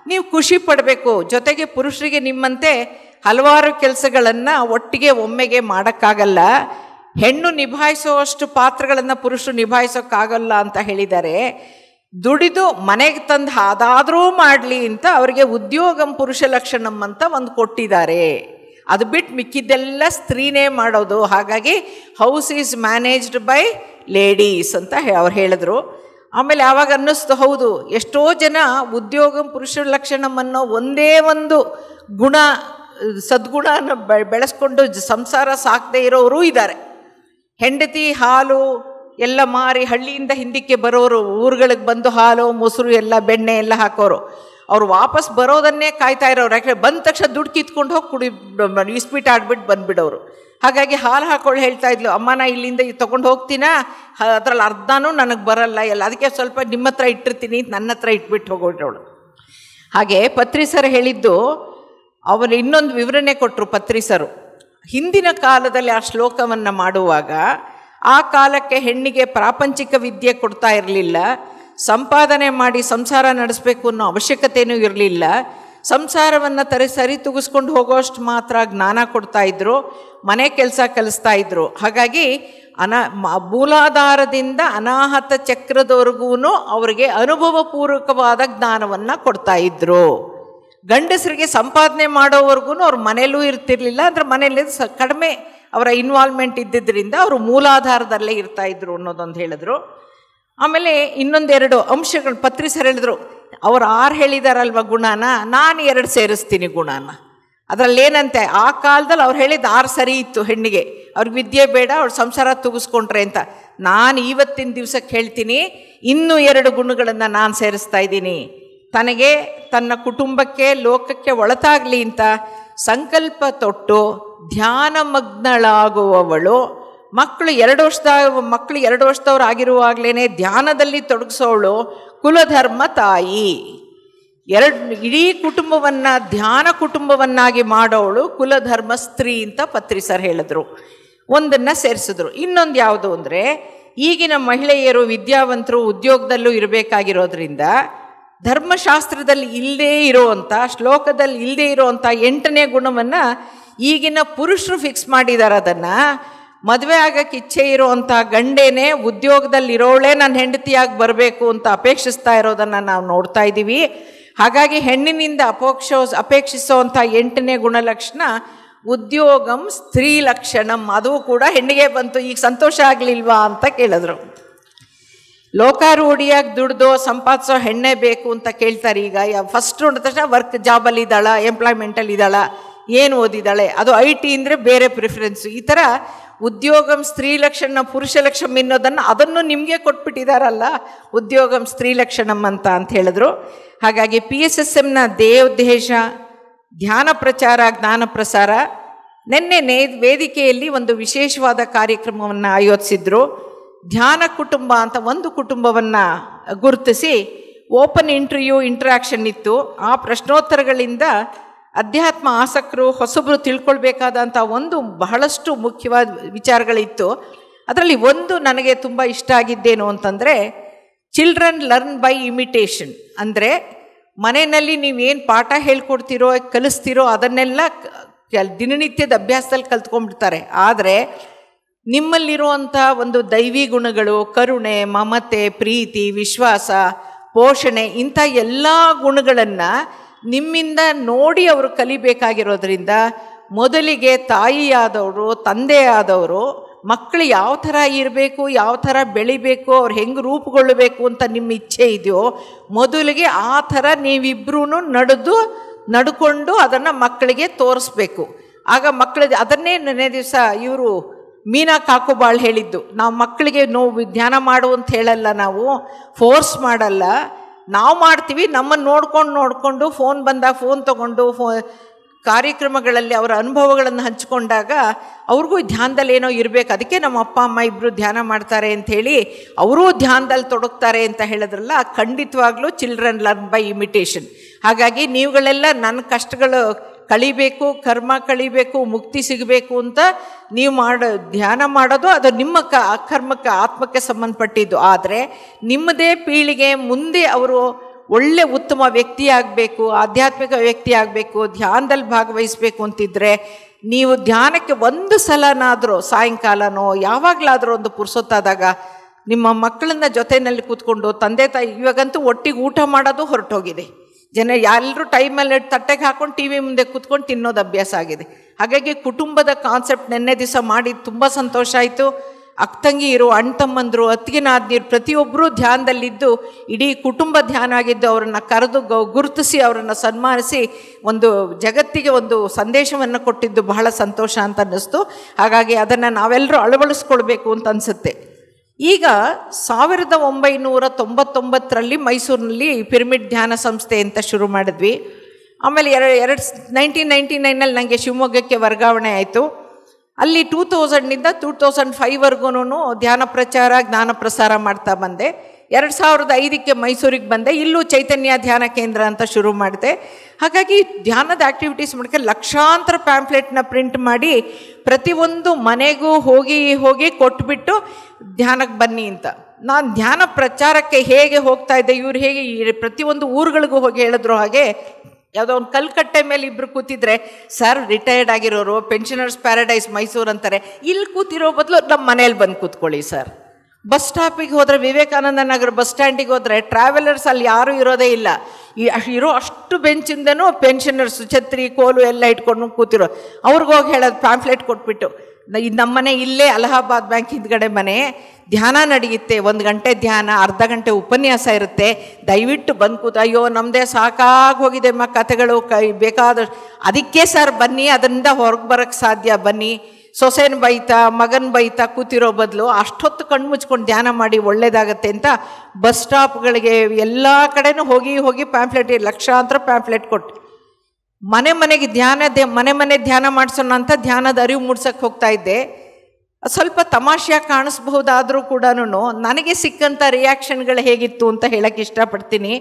ನೀವು ಖುಷಿ ಪಡಬೇಕು. ಜೊತೆಗೆ ಪುರುಷರಿಗೆ ನಿಮ್ಮಂತೆ ಹಲವಾರು ಕೆಲಸಗಳನ್ನು ಒಟ್ಟಿಗೆ ಒಮ್ಮೆಗೆ ಮಾಡೋಕ್ಕಾಗಲ್ಲ. ಹೆಣ್ಣು ನಿಭಾಯಿಸುವಷ್ಟು ಪಾತ್ರಗಳನ್ನು ಪುರುಷರು ನಿಭಾಯಿಸೋಕ್ಕಾಗಲ್ಲ ಅಂತ ಹೇಳಿದ್ದಾರೆ. ದುಡಿದು ಮನೆಗೆ ತಂದು ಅದಾದರೂ ಮಾಡಲಿ ಅಂತ ಅವರಿಗೆ ಉದ್ಯೋಗಂ ಪುರುಷ ಲಕ್ಷಣಂ ಅಂತ ಒಂದು ಕೊಟ್ಟಿದ್ದಾರೆ. ಅದು ಬಿಟ್ಟು ಮಿಕ್ಕಿದ್ದೆಲ್ಲ ಸ್ತ್ರೀನೇ ಮಾಡೋದು. ಹಾಗಾಗಿ house is managed by ladies ಅಂತ ಅವ್ರು ಹೇಳಿದ್ರು. ಆಮೇಲೆ ಆವಾಗ ಅನ್ನಿಸ್ತು, ಹೌದು, ಎಷ್ಟೋ ಜನ ಉದ್ಯೋಗಂ ಪುರುಷ ಲಕ್ಷಣಂ ಅನ್ನೋ ಒಂದೇ ಒಂದು ಸದ್ಗುಣ ಬೆಳೆಸ್ಕೊಂಡು ಸಂಸಾರ ಸಾಕದೇ ಇರೋರು ಇದ್ದಾರೆ. ಹೆಂಡತಿ ಹಾಲು ಎಲ್ಲ ಮಾರಿ ಹಳ್ಳಿಯಿಂದ ಹಿಂದಕ್ಕೆ ಬರೋರು, ಊರುಗಳಿಗೆ ಬಂದು ಹಾಲು ಮೊಸರು ಎಲ್ಲ ಬೆಣ್ಣೆ ಎಲ್ಲ ಹಾಕೋರು, ಅವ್ರು ವಾಪಸ್ ಬರೋದನ್ನೇ ಕಾಯ್ತಾ ಇರೋರು. ಯಾಕಂದರೆ ಬಂದ ತಕ್ಷಣ ದುಡ್ಡು ಕಿತ್ಕೊಂಡು ಹೋಗಿ ಇಸ್ಪೀಟ್ ಆಡ್ಬಿಟ್ಟು ಬಂದುಬಿಡೋರು. ಹಾಗಾಗಿ ಹಾಲು ಹಾಕೊಳ್ಳಿ ಹೇಳ್ತಾ ಇದ್ಲು, ಅಮ್ಮ ನಾ ಇಲ್ಲಿಂದ ತೊಗೊಂಡು ಹೋಗ್ತೀನಾ, ಅದರಲ್ಲಿ ಅರ್ಧನೂ ನನಗೆ ಬರಲ್ಲ ಎಲ್ಲ, ಅದಕ್ಕೆ ಸ್ವಲ್ಪ ನಿಮ್ಮ ಹತ್ರ ಇಟ್ಟಿರ್ತೀನಿ, ನನ್ನ ಹತ್ರ ಇಟ್ಬಿಟ್ಟು ಹೋಗೋಳು. ಹಾಗೆ ಪತ್ರಿ ಸರ್ ಹೇಳಿದ್ದು, ಅವರು ಇನ್ನೊಂದು ವಿವರಣೆ ಕೊಟ್ಟರು ಪತ್ರಿ ಸರು. ಹಿಂದಿನ ಕಾಲದಲ್ಲಿ ಆ ಶ್ಲೋಕವನ್ನು ಮಾಡುವಾಗ ಆ ಕಾಲಕ್ಕೆ ಹೆಣ್ಣಿಗೆ ಪ್ರಾಪಂಚಿಕ ವಿದ್ಯೆ ಕೊಡ್ತಾ ಇರಲಿಲ್ಲ, ಸಂಪಾದನೆ ಮಾಡಿ ಸಂಸಾರ ನಡೆಸಬೇಕು ಅನ್ನೋ ಅವಶ್ಯಕತೆಯೂ ಇರಲಿಲ್ಲ. ಸಂಸಾರವನ್ನು ಸರಿ ತೂಗಿಸ್ಕೊಂಡು ಹೋಗೋಷ್ಟು ಮಾತ್ರ ಜ್ಞಾನ ಕೊಡ್ತಾಯಿದ್ರು, ಮನೆ ಕೆಲಸ ಕಲಿಸ್ತಾ ಇದ್ರು. ಹಾಗಾಗಿ ಮೂಲಾಧಾರದಿಂದ ಅನಾಹತ ಚಕ್ರದವರೆಗೂ ಅವರಿಗೆ ಅನುಭವಪೂರ್ವಕವಾದ ಜ್ಞಾನವನ್ನು ಕೊಡ್ತಾಯಿದ್ರು. ಗಂಡಸರಿಗೆ ಸಂಪಾದನೆ ಮಾಡೋವರೆಗೂ ಅವ್ರ ಮನೇಲೂ ಇರ್ತಿರ್ಲಿಲ್ಲ, ಅಂದರೆ ಮನೇಲಿ ಕಡಿಮೆ ಅವರ ಇನ್ವಾಲ್ವ್ಮೆಂಟ್ ಇದ್ದಿದ್ದರಿಂದ ಅವರು ಮೂಲಾಧಾರದಲ್ಲೇ ಇರ್ತಾಯಿದ್ರು ಅನ್ನೋದೊಂದು ಹೇಳಿದ್ರು. ಆಮೇಲೆ ಇನ್ನೊಂದೆರಡು ಅಂಶಗಳು ಪತ್ರಿ ಸರ್ ಹೇಳಿದ್ರು. ಅವ್ರು 6 ಹೇಳಿದಾರಲ್ವ ಗುಣನ, ನಾನು 2 ಸೇರಿಸ್ತೀನಿ ಗುಣನ. ಅದರಲ್ಲೇನಂತೆ, ಆ ಕಾಲದಲ್ಲಿ ಅವ್ರು ಹೇಳಿದ್ದು 6 ಸರಿ ಇತ್ತು ಹೆಣ್ಣಿಗೆ, ಅವ್ರಿಗೆ ವಿದ್ಯೆ ಬೇಡ, ಅವ್ರು ಸಂಸಾರ ತುಗಿಸ್ಕೊಂಡ್ರೆ ಅಂತ. ನಾನು ಇವತ್ತಿನ ದಿವಸಕ್ಕೆ ಹೇಳ್ತೀನಿ, ಇನ್ನೂ 2 ಗುಣಗಳನ್ನು ನಾನು ಸೇರಿಸ್ತಾ ಇದ್ದೀನಿ. ತನಗೆ, ತನ್ನ ಕುಟುಂಬಕ್ಕೆ, ಲೋಕಕ್ಕೆ ಒಳತಾಗಲಿ ಅಂತ ಸಂಕಲ್ಪ ತೊಟ್ಟು ಧ್ಯಾನಮಗ್ನಳಾಗುವವಳು, ಮಕ್ಕಳು 2 ವರ್ಷದವ್ರು ಆಗಿರುವಾಗಲೇ ಧ್ಯಾನದಲ್ಲಿ ತೊಡಗಿಸೋವಳು ಕುಲಧರ್ಮ ತಾಯಿ. ಇಡೀ ಕುಟುಂಬವನ್ನು ಧ್ಯಾನ ಕುಟುಂಬವನ್ನಾಗಿ ಮಾಡೋವಳು ಕುಲಧರ್ಮ ಸ್ತ್ರೀ ಅಂತ ಪತ್ರಿ ಸರ್ ಹೇಳಿದ್ರು. ಒಂದನ್ನು ಸೇರಿಸಿದ್ರು. ಇನ್ನೊಂದು ಯಾವುದು ಅಂದರೆ, ಈಗಿನ ಮಹಿಳೆಯರು ವಿದ್ಯಾವಂತರು, ಉದ್ಯೋಗದಲ್ಲೂ ಇರಬೇಕಾಗಿರೋದ್ರಿಂದ ಧರ್ಮಶಾಸ್ತ್ರದಲ್ಲಿ ಇಲ್ಲದೇ ಇರೋವಂಥ, ಶ್ಲೋಕದಲ್ಲಿ ಇಲ್ಲದೇ ಇರೋವಂಥ 8ನೇ ಗುಣವನ್ನು ಈಗಿನ ಪುರುಷರು ಫಿಕ್ಸ್ ಮಾಡಿದ್ದಾರೆ. ಅದನ್ನು ಮದುವೆ ಆಗೋಕ್ಕೆ ಇಚ್ಛೆ ಇರೋವಂಥ ಗಂಡೇನೆ ಉದ್ಯೋಗದಲ್ಲಿರೋಳೇ ನನ್ನ ಹೆಂಡತಿಯಾಗಿ ಬರಬೇಕು ಅಂತ ಅಪೇಕ್ಷಿಸ್ತಾ ಇರೋದನ್ನು ನಾವು ನೋಡ್ತಾ ಇದ್ದೀವಿ. ಹಾಗಾಗಿ ಹೆಣ್ಣಿನಿಂದ ಅಪೇಕ್ಷಿಸುವಂಥ 8ನೇ ಗುಣಲಕ್ಷಣ ಉದ್ಯೋಗಂ ಸ್ತ್ರೀ ಲಕ್ಷಣಂ. ಅದು ಕೂಡ ಹೆಣ್ಣಿಗೆ ಬಂತು. ಈಗ ಸಂತೋಷ ಆಗಲಿಲ್ವಾ ಅಂತ ಕೇಳಿದ್ರು. ಲೋಕಾರೂಢಿಯಾಗಿ ದುಡ್ದು ಸಂಪಾದಿಸೋ ಹೆಣ್ಣೆ ಬೇಕು ಅಂತ ಕೇಳ್ತಾರೆ. ಈಗ ಫಸ್ಟ್ ನೋಡಿದ ತಕ್ಷಣ ವರ್ಕ್ ಜಾಬಲ್ಲಿ ಇದ್ದಾಳ, ಎಂಪ್ಲಾಯ್ಮೆಂಟಲ್ಲಿ ಇದ್ದಾಳ, ಏನು ಓದಿದ್ದಾಳೆ, ಅದು IT ಅಂದರೆ ಬೇರೆ ಪ್ರಿಫರೆನ್ಸು. ಈ ಥರ ಉದ್ಯೋಗಂ ಸ್ತ್ರೀ ಲಕ್ಷಣ ಪುರುಷ ಲಕ್ಷಣ ಅನ್ನೋದನ್ನು ಅದನ್ನು ನಿಮಗೆ ಕೊಟ್ಬಿಟ್ಟಿದ್ದಾರಲ್ಲ, ಉದ್ಯೋಗಂ ಸ್ತ್ರೀ ಲಕ್ಷಣಂ ಅಂತ ಹೇಳಿದ್ರು. ಹಾಗಾಗಿ PSSMನ ದೇವೋದ್ದೇಶ ಧ್ಯಾನ ಪ್ರಚಾರ, ಜ್ಞಾನ ಪ್ರಸಾರ. ನಿನ್ನೆ ವೇದಿಕೆಯಲ್ಲಿ ಒಂದು ವಿಶೇಷವಾದ ಕಾರ್ಯಕ್ರಮವನ್ನು ಆಯೋಜಿಸಿದ್ರು. ಧ್ಯಾನ ಕುಟುಂಬ ಅಂತ ಒಂದು ಕುಟುಂಬವನ್ನು ಗುರುತಿಸಿ ಓಪನ್ ಇಂಟ್ರ್ಯಾಕ್ಷನ್ ಇತ್ತು. ಆ ಪ್ರಶ್ನೋತ್ತರಗಳಿಂದ ಅಧ್ಯಾತ್ಮ ಆಸಕ್ತರು, ಹೊಸಬರು ತಿಳ್ಕೊಳ್ಬೇಕಾದಂಥ ಒಂದು ಬಹಳಷ್ಟು ಮುಖ್ಯವಾದ ವಿಚಾರಗಳಿತ್ತು. ಅದರಲ್ಲಿ ಒಂದು ನನಗೆ ತುಂಬ ಇಷ್ಟ ಆಗಿದ್ದೇನು ಅಂತಂದರೆ, ಚಿಲ್ಡ್ರನ್ ಲರ್ನ್ ಬೈ ಇಮಿಟೇಷನ್. ಅಂದರೆ ಮನೆಯಲ್ಲಿ ನೀವೇನು ಪಾಠ ಹೇಳ್ಕೊಡ್ತೀರೋ, ಕಲಿಸ್ತೀರೋ ಅದನ್ನೆಲ್ಲ ದಿನನಿತ್ಯದ ಅಭ್ಯಾಸದಲ್ಲಿ ಕಲ್ತ್ಕೊಂಡ್ಬಿಡ್ತಾರೆ. ಆದರೆ ನಿಮ್ಮಲ್ಲಿರುವಂಥ ಒಂದು ದೈವಿ ಗುಣಗಳು, ಕರುಣೆ, ಮಮತೆ, ಪ್ರೀತಿ, ವಿಶ್ವಾಸ, ಪೋಷಣೆ, ಇಂಥ ಎಲ್ಲ ಗುಣಗಳನ್ನು ನಿಮ್ಮಿಂದ ನೋಡಿ ಅವರು ಕಲಿಬೇಕಾಗಿರೋದ್ರಿಂದ ಮೊದಲಿಗೆ ತಾಯಿಯಾದವರು, ತಂದೆಯಾದವರು ಮಕ್ಕಳು ಯಾವ ಥರ ಇರಬೇಕು, ಯಾವ ಥರ ಬೆಳಿಬೇಕು, ಅವ್ರು ಹೆಂಗೆ ರೂಪುಗೊಳ್ಳಬೇಕು ಅಂತ ನಿಮ್ಮ ಇಚ್ಛೆ ಇದೆಯೋ, ಮೊದಲಿಗೆ ಆ ಥರ ನೀವಿಬ್ಬರೂ ನಡ್ಕೊಂಡು ಅದನ್ನು ಮಕ್ಕಳಿಗೆ ತೋರಿಸ್ಬೇಕು. ಆಗ ಮಕ್ಕಳಿಗೆ ಅದನ್ನೇ ನೆನೆ ದಿವಸ ಇವರು ಮೀನಾ ಕಾಕುಬಾಳ್ ಹೇಳಿದ್ದು, ನಾವು ಮಕ್ಕಳಿಗೆ ಧ್ಯಾನ ಮಾಡು ಅಂತ ಹೇಳಲ್ಲ, ನಾವು ಫೋರ್ಸ್ ಮಾಡಲ್ಲ, ನಾವು ಮಾಡ್ತೀವಿ. ನಮ್ಮನ್ನು ನೋಡಿಕೊಂಡು ಫೋನ್ ಬಂದಾಗ ಫೋನ್ ತೊಗೊಂಡು ಕಾರ್ಯಕ್ರಮಗಳಲ್ಲಿ ಅವರ ಅನುಭವಗಳನ್ನು ಹಂಚಿಕೊಂಡಾಗ ಅವ್ರಿಗೂ ಧ್ಯಾನದಲ್ಲಿ ಏನೋ ಇರಬೇಕು. ಅದಕ್ಕೆ ನಮ್ಮ ಅಪ್ಪ ಅಮ್ಮ ಇಬ್ಬರು ಧ್ಯಾನ ಮಾಡ್ತಾರೆ ಅಂಥೇಳಿ ಅವರೂ ಧ್ಯಾನದಲ್ಲಿ ತೊಡಗ್ತಾರೆ ಅಂತ ಹೇಳಿದ್ರಲ್ಲ, ಖಂಡಿತವಾಗ್ಲೂ ಚಿಲ್ಡ್ರನ್ ಲರ್ನ್ ಬೈ ಇಮಿಟೇಷನ್. ಹಾಗಾಗಿ ನೀವುಗಳೆಲ್ಲ ನನ್ನ ಕಷ್ಟಗಳು ಕಳಿಬೇಕು, ಕರ್ಮ ಕಳಿಬೇಕು, ಮುಕ್ತಿ ಸಿಗಬೇಕು ಅಂತ ನೀವು ಧ್ಯಾನ ಮಾಡೋದು ಅದು ನಿಮ್ಮ ಕರ್ಮಕ್ಕೆ, ಆತ್ಮಕ್ಕೆ ಸಂಬಂಧಪಟ್ಟಿದ್ದು. ಆದರೆ ನಿಮ್ಮದೇ ಪೀಳಿಗೆ ಮುಂದೆ ಅವರು ಒಳ್ಳೆ ಉತ್ತಮ ವ್ಯಕ್ತಿ ಆಗಬೇಕು, ಆಧ್ಯಾತ್ಮಿಕ ವ್ಯಕ್ತಿ ಆಗಬೇಕು, ಧ್ಯಾನದಲ್ಲಿ ಭಾಗವಹಿಸಬೇಕು ಅಂತಿದ್ರೆ ನೀವು ಧ್ಯಾನಕ್ಕೆ ಒಂದು ಸಲನಾದರೂ ಸಾಯಂಕಾಲನೋ ಯಾವಾಗಲಾದರೂ ಒಂದು ಪುರ್ಸೊತ್ತಾದಾಗ ನಿಮ್ಮ ಮಕ್ಕಳನ್ನ ಜೊತೆಯಲ್ಲಿ ಕೂತ್ಕೊಂಡು, ತಂದೆ ತಾಯಿ ಇವಾಗಂತೂ ಒಟ್ಟಿಗೆ ಊಟ ಮಾಡೋದು ಹೊರಟೋಗಿದೆ. ಎಲ್ಲರೂ ಟೈಮಲ್ಲಿ ತಟ್ಟೆಗೆ ಹಾಕ್ಕೊಂಡು TV ಮುಂದೆ ಕೂತ್ಕೊಂಡು ತಿನ್ನೋದು ಅಭ್ಯಾಸ ಆಗಿದೆ. ಹಾಗಾಗಿ ಕುಟುಂಬದ ಕಾನ್ಸೆಪ್ಟ್ ನೆನ್ನೆ ದಿವಸ ಮಾಡಿ ತುಂಬ ಸಂತೋಷ ಆಯಿತು. ಅಕ್ಕಂಗಿ ಇರೋ ಅಣ್ತಮ್ಮಂದರು, ಅತ್ತಿಗೆನಾದ್ನೀರು ಪ್ರತಿಯೊಬ್ಬರೂ ಧ್ಯಾನದಲ್ಲಿದ್ದು ಇಡೀ ಕುಟುಂಬ ಧ್ಯಾನ ಆಗಿದ್ದು ಅವರನ್ನು ಕರೆದು ಗುರುತಿಸಿ ಅವರನ್ನು ಸನ್ಮಾನಿಸಿ ಒಂದು ಜಗತ್ತಿಗೆ ಒಂದು ಸಂದೇಶವನ್ನು ಕೊಟ್ಟಿದ್ದು ಬಹಳ ಸಂತೋಷ ಅಂತ ಅನ್ನಿಸ್ತು. ಹಾಗಾಗಿ ಅದನ್ನು ನಾವೆಲ್ಲರೂ ಅಳವಡಿಸ್ಕೊಳ್ಬೇಕು ಅಂತ ಅನಿಸುತ್ತೆ. ಈಗ 1999ರಲ್ಲಿ ಮೈಸೂರಿನಲ್ಲಿ ಪಿರಮಿಡ್ ಧ್ಯಾನ ಸಂಸ್ಥೆ ಅಂತ ಶುರು ಮಾಡಿದ್ವಿ. ಆಮೇಲೆ 1999ನಲ್ಲಿ ನನಗೆ ಶಿವಮೊಗ್ಗಕ್ಕೆ ವರ್ಗಾವಣೆ ಆಯಿತು. ಅಲ್ಲಿ 2000ನಿಂದ 2005ವರೆಗೂ ಧ್ಯಾನ ಪ್ರಚಾರ, ಜ್ಞಾನ ಪ್ರಸಾರ ಮಾಡ್ತಾ ಬಂದೆ. 2005ಕ್ಕೆ ಮೈಸೂರಿಗೆ ಬಂದೆ. ಇಲ್ಲೂ ಚೈತನ್ಯ ಧ್ಯಾನ ಕೇಂದ್ರ ಅಂತ ಶುರು ಮಾಡಿದೆ. ಹಾಗಾಗಿ ಧ್ಯಾನದ ಆ್ಯಕ್ಟಿವಿಟೀಸ್ ಮಾಡೋಕ್ಕೆ ಲಕ್ಷಾಂತರ ಪ್ಯಾಂಪ್ಲೆಟ್ನ ಪ್ರಿಂಟ್ ಮಾಡಿ ಪ್ರತಿಯೊಂದು ಮನೆಗೂ ಹೋಗಿ ಕೊಟ್ಬಿಟ್ಟು ಧ್ಯಾನಕ್ಕೆ ಬನ್ನಿ ಅಂತ. ನಾನು ಧ್ಯಾನ ಪ್ರಚಾರಕ್ಕೆ ಹೇಗೆ ಹೋಗ್ತಾ ಇದ್ದೆ, ಇವ್ರು ಹೇಗೆ ಪ್ರತಿಯೊಂದು ಊರುಗಳಿಗೂ ಹೋಗಿ ಹೇಳಿದ್ರು. ಹಾಗೆ ಯಾವುದೋ ಒಂದು ಕಲ್ಕಟ್ಟೆ ಮೇಲೆ ಇಬ್ಬರು ಕೂತಿದ್ರೆ, ಸರ್ ರಿಟೈರ್ಡ್ ಆಗಿರೋರು, ಪೆನ್ಷನರ್ಸ್ ಪ್ಯಾರಡೈಸ್ ಮೈಸೂರು ಅಂತಾರೆ, ಇಲ್ಲಿ ಕೂತಿರೋ ಬದಲು ನಮ್ಮ ಮನೇಲಿ ಬಂದು ಕೂತ್ಕೊಳ್ಳಿ ಸರ್. ಬಸ್ ಸ್ಟಾಪಿಗೆ ಹೋದರೆ, ವಿವೇಕಾನಂದ ನಗರ ಬಸ್ ಸ್ಟ್ಯಾಂಡಿಗೆ ಹೋದರೆ ಟ್ರಾವೆಲರ್ಸ್ ಅಲ್ಲಿ ಯಾರೂ ಇರೋದೇ ಇಲ್ಲ. ಇರೋ ಅಷ್ಟು ಬೆಂಚಿಂದನೂ ಪೆನ್ಷನರ್ಸ್ ಛತ್ರಿ ಕೋಲು ಎಲ್ಲ ಇಟ್ಕೊಂಡು ಕೂತಿರೋ, ಅವ್ರಿಗೋಗಿ ಹೇಳೋದು ಪ್ಯಾಂಫ್ಲೆಟ್ ಕೊಟ್ಬಿಟ್ಟು, ನಮ್ಮನೆ ಇಲ್ಲೇ ಅಲಹಾಬಾದ್ ಬ್ಯಾಂಕ್ ಹಿಂದ್ಗಡೆ ಮನೆ, ಧ್ಯಾನ ನಡೆಯುತ್ತೆ. 1 ಗಂಟೆ ಧ್ಯಾನ, ಅರ್ಧ ಗಂಟೆ ಉಪನ್ಯಾಸ ಇರುತ್ತೆ. ದಯವಿಟ್ಟು ಬಂದು ಕೂತ. ಅಯ್ಯೋ ನಮ್ಮದೇ ಸಾಕಾಗಿ ಹೋಗಿದೆ ಕಥೆಗಳು, ಬೇಕಾದಷ್ಟು. ಅದಕ್ಕೆ ಸರ್ ಬನ್ನಿ, ಅದರಿಂದ ಹೊರಗೆ ಬರೋಕ್ಕೆ ಸಾಧ್ಯ. ಬನ್ನಿ, ಸೊಸೆನ ಬೈತಾ ಮಗನ ಬೈತಾ ಕೂತಿರೋ ಬದಲು ಅಷ್ಟೊತ್ತು ಕಣ್ಣು ಮುಚ್ಕೊಂಡು ಧ್ಯಾನ ಮಾಡಿ ಒಳ್ಳೇದಾಗತ್ತೆ ಅಂತ ಬಸ್ ಸ್ಟಾಪ್ಗಳಿಗೆ ಎಲ್ಲ ಕಡೆನೂ ಹೋಗಿ ಪ್ಯಾಂಫ್ಲೆಟ್, ಲಕ್ಷಾಂತರ ಪ್ಯಾಂಫ್ಲೆಟ್ ಕೊಟ್ಟು ಮನೆಗೆ ಮನೆ ಧ್ಯಾನ ಮಾಡಿಸೋಣ ಅಂತ ಧ್ಯಾನದ ಅರಿವು ಮೂಡ್ಸೋಕ್ಕೆ ಹೋಗ್ತಾ ಇದ್ದೆ. ಸ್ವಲ್ಪ ತಮಾಷೆಯಾಗಿ ಕಾಣಿಸ್ಬಹುದಾದರೂ ಕೂಡ ನನಗೆ ಸಿಕ್ಕಂಥ ರಿಯಾಕ್ಷನ್ಗಳು ಹೇಗಿತ್ತು ಅಂತ ಹೇಳಕ್ಕೆ ಇಷ್ಟಪಡ್ತೀನಿ.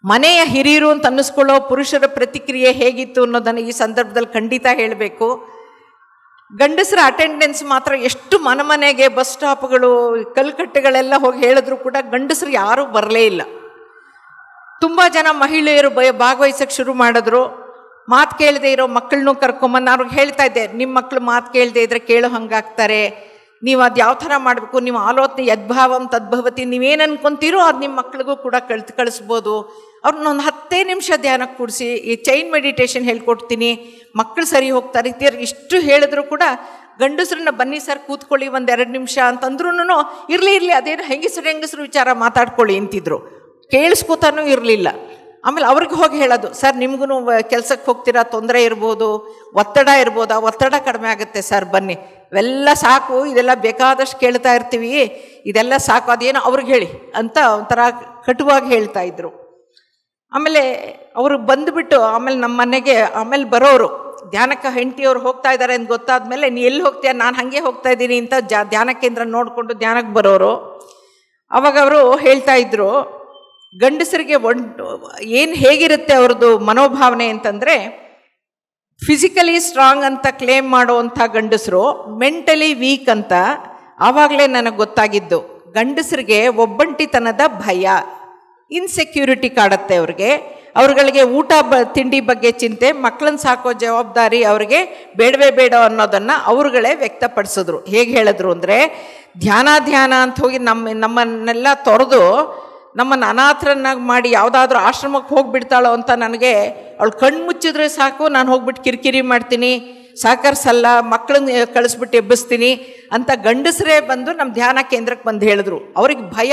ಮನೆಯ ಹಿರಿಯರು ಅಂತ ಅನ್ನಿಸ್ಕೊಳ್ಳೋ ಪುರುಷರ ಪ್ರತಿಕ್ರಿಯೆ ಹೇಗಿತ್ತು ಅನ್ನೋದನ್ನು ಈ ಸಂದರ್ಭದಲ್ಲಿ ಖಂಡಿತ ಹೇಳಬೇಕು. ಗಂಡಸರ ಅಟೆಂಡೆನ್ಸ್ ಮಾತ್ರ ಎಷ್ಟು ಮನೆಗೆ ಬಸ್ ಸ್ಟಾಪ್ಗಳು ಕಲ್ಕಟ್ಟೆಗಳೆಲ್ಲ ಹೋಗಿ ಹೇಳಿದ್ರು ಕೂಡ ಗಂಡಸರು ಯಾರೂ ಬರಲೇ ಇಲ್ಲ. ತುಂಬ ಜನ ಮಹಿಳೆಯರು ಭಾಗವಹಿಸೋಕ್ಕೆ ಶುರು ಮಾಡಿದ್ರು. ಮಾತು ಕೇಳದೆ ಇರೋ ಮಕ್ಕಳನ್ನೂ ಕರ್ಕೊಂಬಂದು ಅವ್ರಿಗೆ ಹೇಳ್ತಾ ಇದ್ದೆ, ನಿಮ್ಮ ಮಕ್ಕಳು ಮಾತು ಕೇಳದೆ ಇದ್ರೆ ಕೇಳೋ ಹಂಗಾಗ್ತಾರೆ, ನೀವು ಅದು ಯಾವ ಥರ ಮಾಡಬೇಕು, ನಿಮ್ಮ ಆಲೋಚನೆ ಯದ್ಭಾವಂ ತದ್ಭವತಿ, ನೀವೇನು ಅನ್ಕೊತೀರೋ ಅದು ನಿಮ್ಮ ಮಕ್ಳಿಗೂ ಕೂಡ ಕಳಿಸ್ಬೋದು. ಅವ್ರನ್ನ ಒಂದು 10 ನಿಮಿಷ ಧ್ಯಾನಕ್ಕೆ ಕೂಡಿಸಿ ಈ ಚೈನ್ ಮೆಡಿಟೇಷನ್ ಹೇಳ್ಕೊಡ್ತೀನಿ, ಮಕ್ಕಳು ಸರಿ ಹೋಗ್ತಾರೆ. ಇಷ್ಟು ಹೇಳಿದ್ರು ಕೂಡ ಗಂಡಸ್ರನ್ನ ಬನ್ನಿ ಸರ್ ಕೂತ್ಕೊಳ್ಳಿ 1-2 ನಿಮಿಷ ಅಂತಂದ್ರೂ ಇರಲಿ ಅದೇನು ಹೆಂಗಸರು ವಿಚಾರ ಮಾತಾಡ್ಕೊಳ್ಳಿ ಅಂತಿದ್ರು. ಕೇಳಿಸ್ಕೊತಾನೂ ಇರಲಿಲ್ಲ. ಆಮೇಲೆ ಅವ್ರಿಗೆ ಹೋಗಿ ಹೇಳೋದು, ಸರ್ ನಿಮ್ಗೂ ಕೆಲಸಕ್ಕೆ ಹೋಗ್ತೀರಾ, ತೊಂದರೆ ಇರ್ಬೋದು, ಒತ್ತಡ ಇರ್ಬೋದು, ಆ ಒತ್ತಡ ಕಡಿಮೆ ಆಗುತ್ತೆ ಸರ್, ಬನ್ನಿ, ಇವೆಲ್ಲ ಸಾಕು, ಇದೆಲ್ಲ ಬೇಕಾದಷ್ಟು ಕೇಳ್ತಾ ಇರ್ತೀವಿ, ಇದೆಲ್ಲ ಸಾಕು, ಅದೇನೋ ಅವ್ರಿಗೆ ಹೇಳಿ ಅಂತ ಒಂಥರ ಕಟುವಾಗಿ ಹೇಳ್ತಾ ಇದ್ರು. ಆಮೇಲೆ ಅವರು ಬಂದುಬಿಟ್ಟು ಆಮೇಲೆ ನಮ್ಮ ಮನೆಗೆ ಆಮೇಲೆ ಬರೋರು, ಧ್ಯಾನಕ್ಕೆ ಹೆಂಡತಿಯವ್ರು ಹೋಗ್ತಾ ಇದ್ದಾರೆ ಅಂತ ಗೊತ್ತಾದ್ಮೇಲೆ, ನೀ ಎಲ್ಲಿ ಹೋಗ್ತೀಯ, ನಾನು ಹಾಗೆ ಹೋಗ್ತಾ ಇದ್ದೀನಿ ಅಂತ ಧ್ಯಾನ ಕೇಂದ್ರ ನೋಡಿಕೊಂಡು ಧ್ಯಾನಕ್ಕೆ ಬರೋರು. ಅವಾಗ ಅವರು ಹೇಳ್ತಾ ಇದ್ರು, ಗಂಡಸರಿಗೆ ಏನು ಹೇಗಿರುತ್ತೆ ಅವ್ರದ್ದು ಮನೋಭಾವನೆ ಅಂತಂದರೆ, ಫಿಸಿಕಲಿ ಸ್ಟ್ರಾಂಗ್ ಅಂತ ಕ್ಲೇಮ್ ಮಾಡುವಂಥ ಗಂಡಸರು ಮೆಂಟಲಿ ವೀಕ್ ಅಂತ. ಆವಾಗಲೇ ನನಗೆ ಗೊತ್ತಾಗಿದ್ದು, ಗಂಡಸರಿಗೆ ಒಬ್ಬಂಟಿತನದ ಭಯ, ಇನ್ಸೆಕ್ಯೂರಿಟಿ ಕಾಡುತ್ತೆ ಅವ್ರಿಗೆ ಊಟ ತಿಂಡಿ ಬಗ್ಗೆ ಚಿಂತೆ, ಮಕ್ಕಳನ್ನ ಸಾಕೋ ಜವಾಬ್ದಾರಿ ಅವ್ರಿಗೆ ಬೇಡ ಅನ್ನೋದನ್ನು ಅವ್ರುಗಳೇ ವ್ಯಕ್ತಪಡಿಸಿದ್ರು. ಹೇಗೆ ಹೇಳಿದ್ರು ಅಂದರೆ, ಧ್ಯಾನ ಅಂತ ಹೋಗಿ ನಮ್ಮನ್ನೆಲ್ಲ ತೊರೆದು ನಮ್ಮನ್ನು ಅನಾಥರನ್ನಾಗಿ ಮಾಡಿ ಯಾವುದಾದ್ರೂ ಆಶ್ರಮಕ್ಕೆ ಹೋಗಿಬಿಡ್ತಾಳೋ ಅಂತ ನನಗೆ, ಅವಳು ಕಣ್ಣು ಮುಚ್ಚಿದ್ರೆ ಸಾಕು ನಾನು ಹೋಗ್ಬಿಟ್ಟು ಕಿರಿಕಿರಿ ಮಾಡ್ತೀನಿ, ಸಹಕರಿಸಲ್ಲ, ಮಕ್ಕಳನ್ನ ಕಳಿಸ್ಬಿಟ್ಟು ಎಬ್ಬಿಸ್ತೀನಿ ಅಂತ ಗಂಡಸರೇ ಬಂದು ನಮ್ಮ ಧ್ಯಾನ ಕೇಂದ್ರಕ್ಕೆ ಬಂದು ಹೇಳಿದ್ರು. ಅವ್ರಿಗೆ ಭಯ,